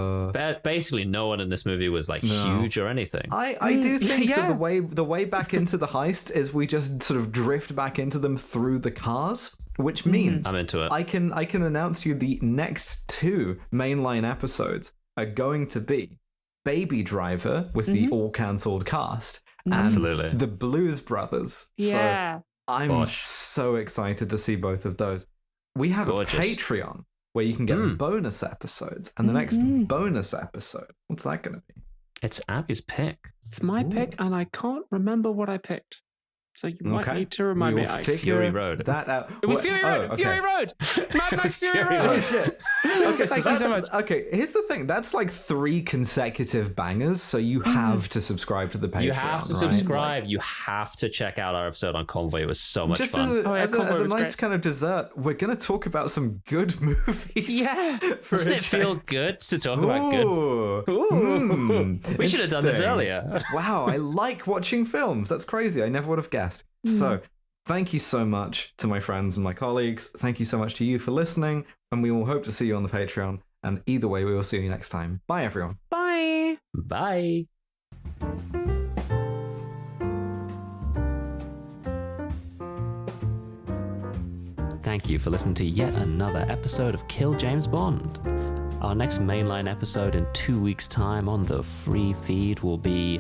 Basically, no one in this movie was like huge or anything. I do think that the way back into the heist is we just sort of drift back into them through the cars, which means I'm into it. I can announce to you the next 2 mainline episodes are going to be Baby Driver with the all cancelled cast and the Blues Brothers. Yeah. So I'm so excited to see both of those. We have a Patreon where you can get bonus episodes, and the next bonus episode, what's that going to be? It's Abby's pick. It's my pick, and I can't remember what I picked. So you might need to remind me. Fury Road. That out. It was Fury Road. Fury Road. Mad Max Fury Road. Oh shit. Okay, Thank you so much. Okay, here's the thing. That's like 3 consecutive bangers, so you have to subscribe to the Patreon. You have to subscribe. You have to check out our episode on Convoy. It was so much fun. As a nice kind of dessert, we're going to talk about some good movies. Yeah. Doesn't it feel good to talk about good? We should have done this earlier. Wow, I like watching films. That's crazy. I never would have guessed. So, thank you so much to my friends and my colleagues. Thank you so much to you for listening. And we will hope to see you on the Patreon. And either way, we will see you next time. Bye, everyone. Bye. Bye. Thank you for listening to yet another episode of Kill James Bond. Our next mainline episode in 2 weeks' time on the free feed will be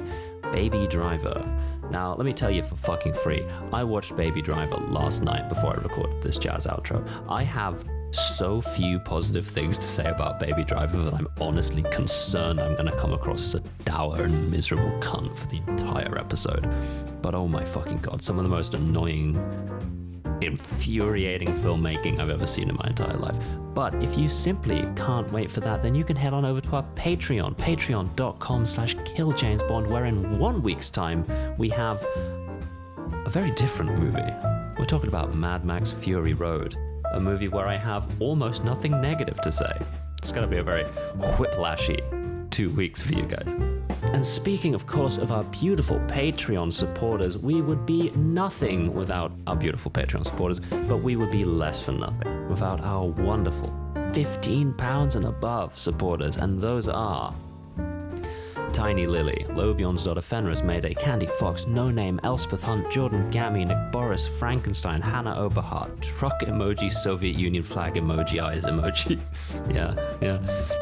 Baby Driver. Now, let me tell you for fucking free, I watched Baby Driver last night before I recorded this jazz outro. I have so few positive things to say about Baby Driver that I'm honestly concerned I'm going to come across as a dour and miserable cunt for the entire episode. But oh my fucking god, some of the most annoying, infuriating filmmaking I've ever seen in my entire life. But if you simply can't wait for that, then you can head on over to our Patreon, patreon.com/killjamesbond, where in 1 week's time we have a very different movie. We're talking about Mad Max Fury Road, a movie where I have almost nothing negative to say. It's going to be a very whiplashy 2 weeks for you guys. And speaking, of course, of our beautiful Patreon supporters, we would be nothing without our beautiful Patreon supporters, but we would be less for nothing without our wonderful £15 and above supporters, and those are Tiny Lily, Lobion's daughter Fenris, Mayday, Candy Fox, No Name, Elspeth Hunt, Jordan Gammy, Nick Boris, Frankenstein, Hannah Oberhart, Truck Emoji, Soviet Union Flag Emoji, Eyes Emoji. yeah.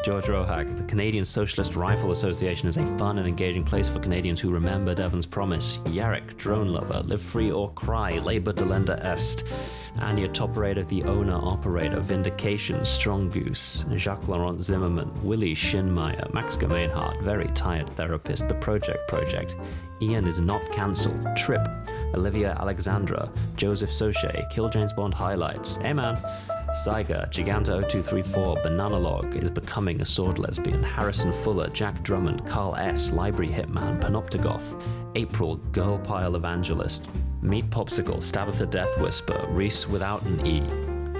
George Rohack, the Canadian Socialist Rifle Association is a fun and engaging place for Canadians who remember Devon's promise. Yarrick, Drone Lover, Live Free or Cry, Labor Delenda Est. Anya Toperator, the Owner Operator, Vindication, Strong Goose, Jacques Laurent Zimmerman, Willie Schinmeyer, Max Gemeinhardt, Very Tired Therapist, The Project, Ian is Not Cancelled, Trip, Olivia Alexandra, Joseph Soche, Kill James Bond Highlights, Hey Man, Zyga, Giganta0234, Bananalog is Becoming a Sword Lesbian, Harrison Fuller, Jack Drummond, Carl S, Library Hitman, Panoptigoth, April, Girl Pile Evangelist, Meat Popsicle, Stabitha Death Whisper, Reese without an E,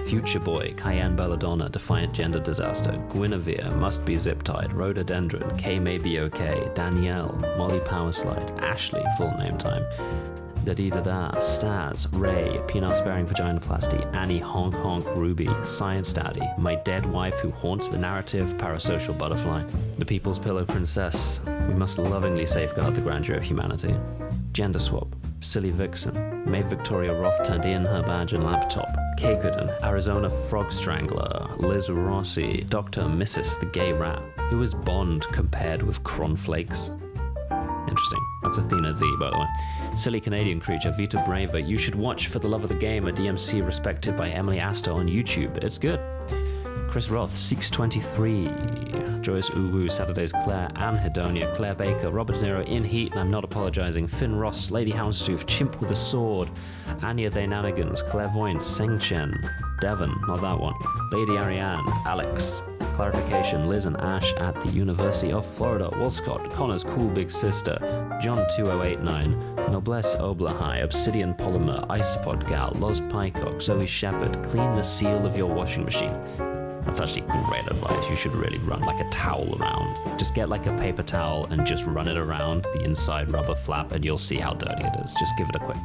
Future Boy, Cayenne Belladonna, Defiant Gender Disaster, Guinevere, Must Be Zip-Tied, Rhododendron, K May Be Okay, Danielle, Molly Powerslide, Ashley, full name time, Da-dee-da-da, Staz, Ray, Penile Sparing Vaginoplasty, Annie Honk Honk Ruby, Science Daddy, My Dead Wife Who Haunts the Narrative, Parasocial Butterfly, The People's Pillow Princess, We Must Lovingly Safeguard the Grandeur of Humanity, Gender Swap, Silly Vixen, May Victoria Roth Turned In Her Badge and Laptop, Cakerton, Arizona Frog Strangler, Liz Rossi, Dr. Mrs. the Gay Rat, Who is Bond compared with Cornflakes? Interesting. That's Athena the, by the way. Silly Canadian Creature, Vita Brava, You Should Watch For the Love of the Game, a DMC Respected by Emily Astor on YouTube. It's good. Chris Roth, Seeks23, Joyce Uwu, Saturdays Claire, Anne Hedonia, Claire Baker, Robert De Niro, In Heat and I'm Not Apologizing, Finn Ross, Lady Houndstooth, Chimp with a Sword, Anya They Nanigans, Clairvoyance, Seng Chen, Devon, not that one, Lady Ariane, Alex, Clarification, Liz and Ash at the University of Florida, Walscott, Connor's cool big sister, John 2089, Noblesse Oblahai, Obsidian Polymer, Isopod Gal, Loz Pycock, Zoe Shepherd, clean the seal of your washing machine. That's actually great advice. You should really run like a towel around. Just get like a paper towel and just run it around the inside rubber flap and you'll see how dirty it is. Just give it a quick.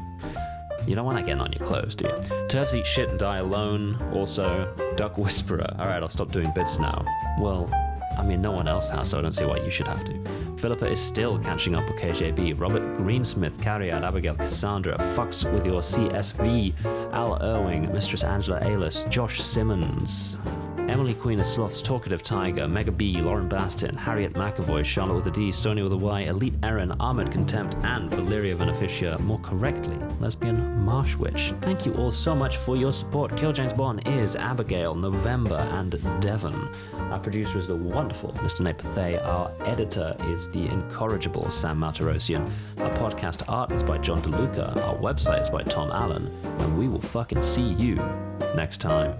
You don't want that getting on your clothes, do you? Turds eat shit and die alone. Also, Duck Whisperer. Alright, I'll stop doing bits now. Well, I mean, no one else has, so I don't see why you should have to. Philippa is still catching up with KJB. Robert Greensmith, Carriad, Abigail Cassandra, Fucks with your CSV, Al Irving, Mistress Angela Alis, Josh Simmons, Emily Queen of Sloths, Talkative Tiger, Mega B, Lauren Bastin, Harriet McAvoy, Charlotte with a D, Sonia with a Y, Elite Erin, Ahmed Contempt, and Valeria Beneficia, more correctly, Lesbian Marsh Witch. Thank you all so much for your support. Kill James Bond is Abigail, November, and Devon. Our producer is the wonderful Mr. Nate Pathay. Our editor is the incorrigible Sam Martirosian. Our podcast art is by John DeLuca. Our website is by Tom Allen. And we will fucking see you next time.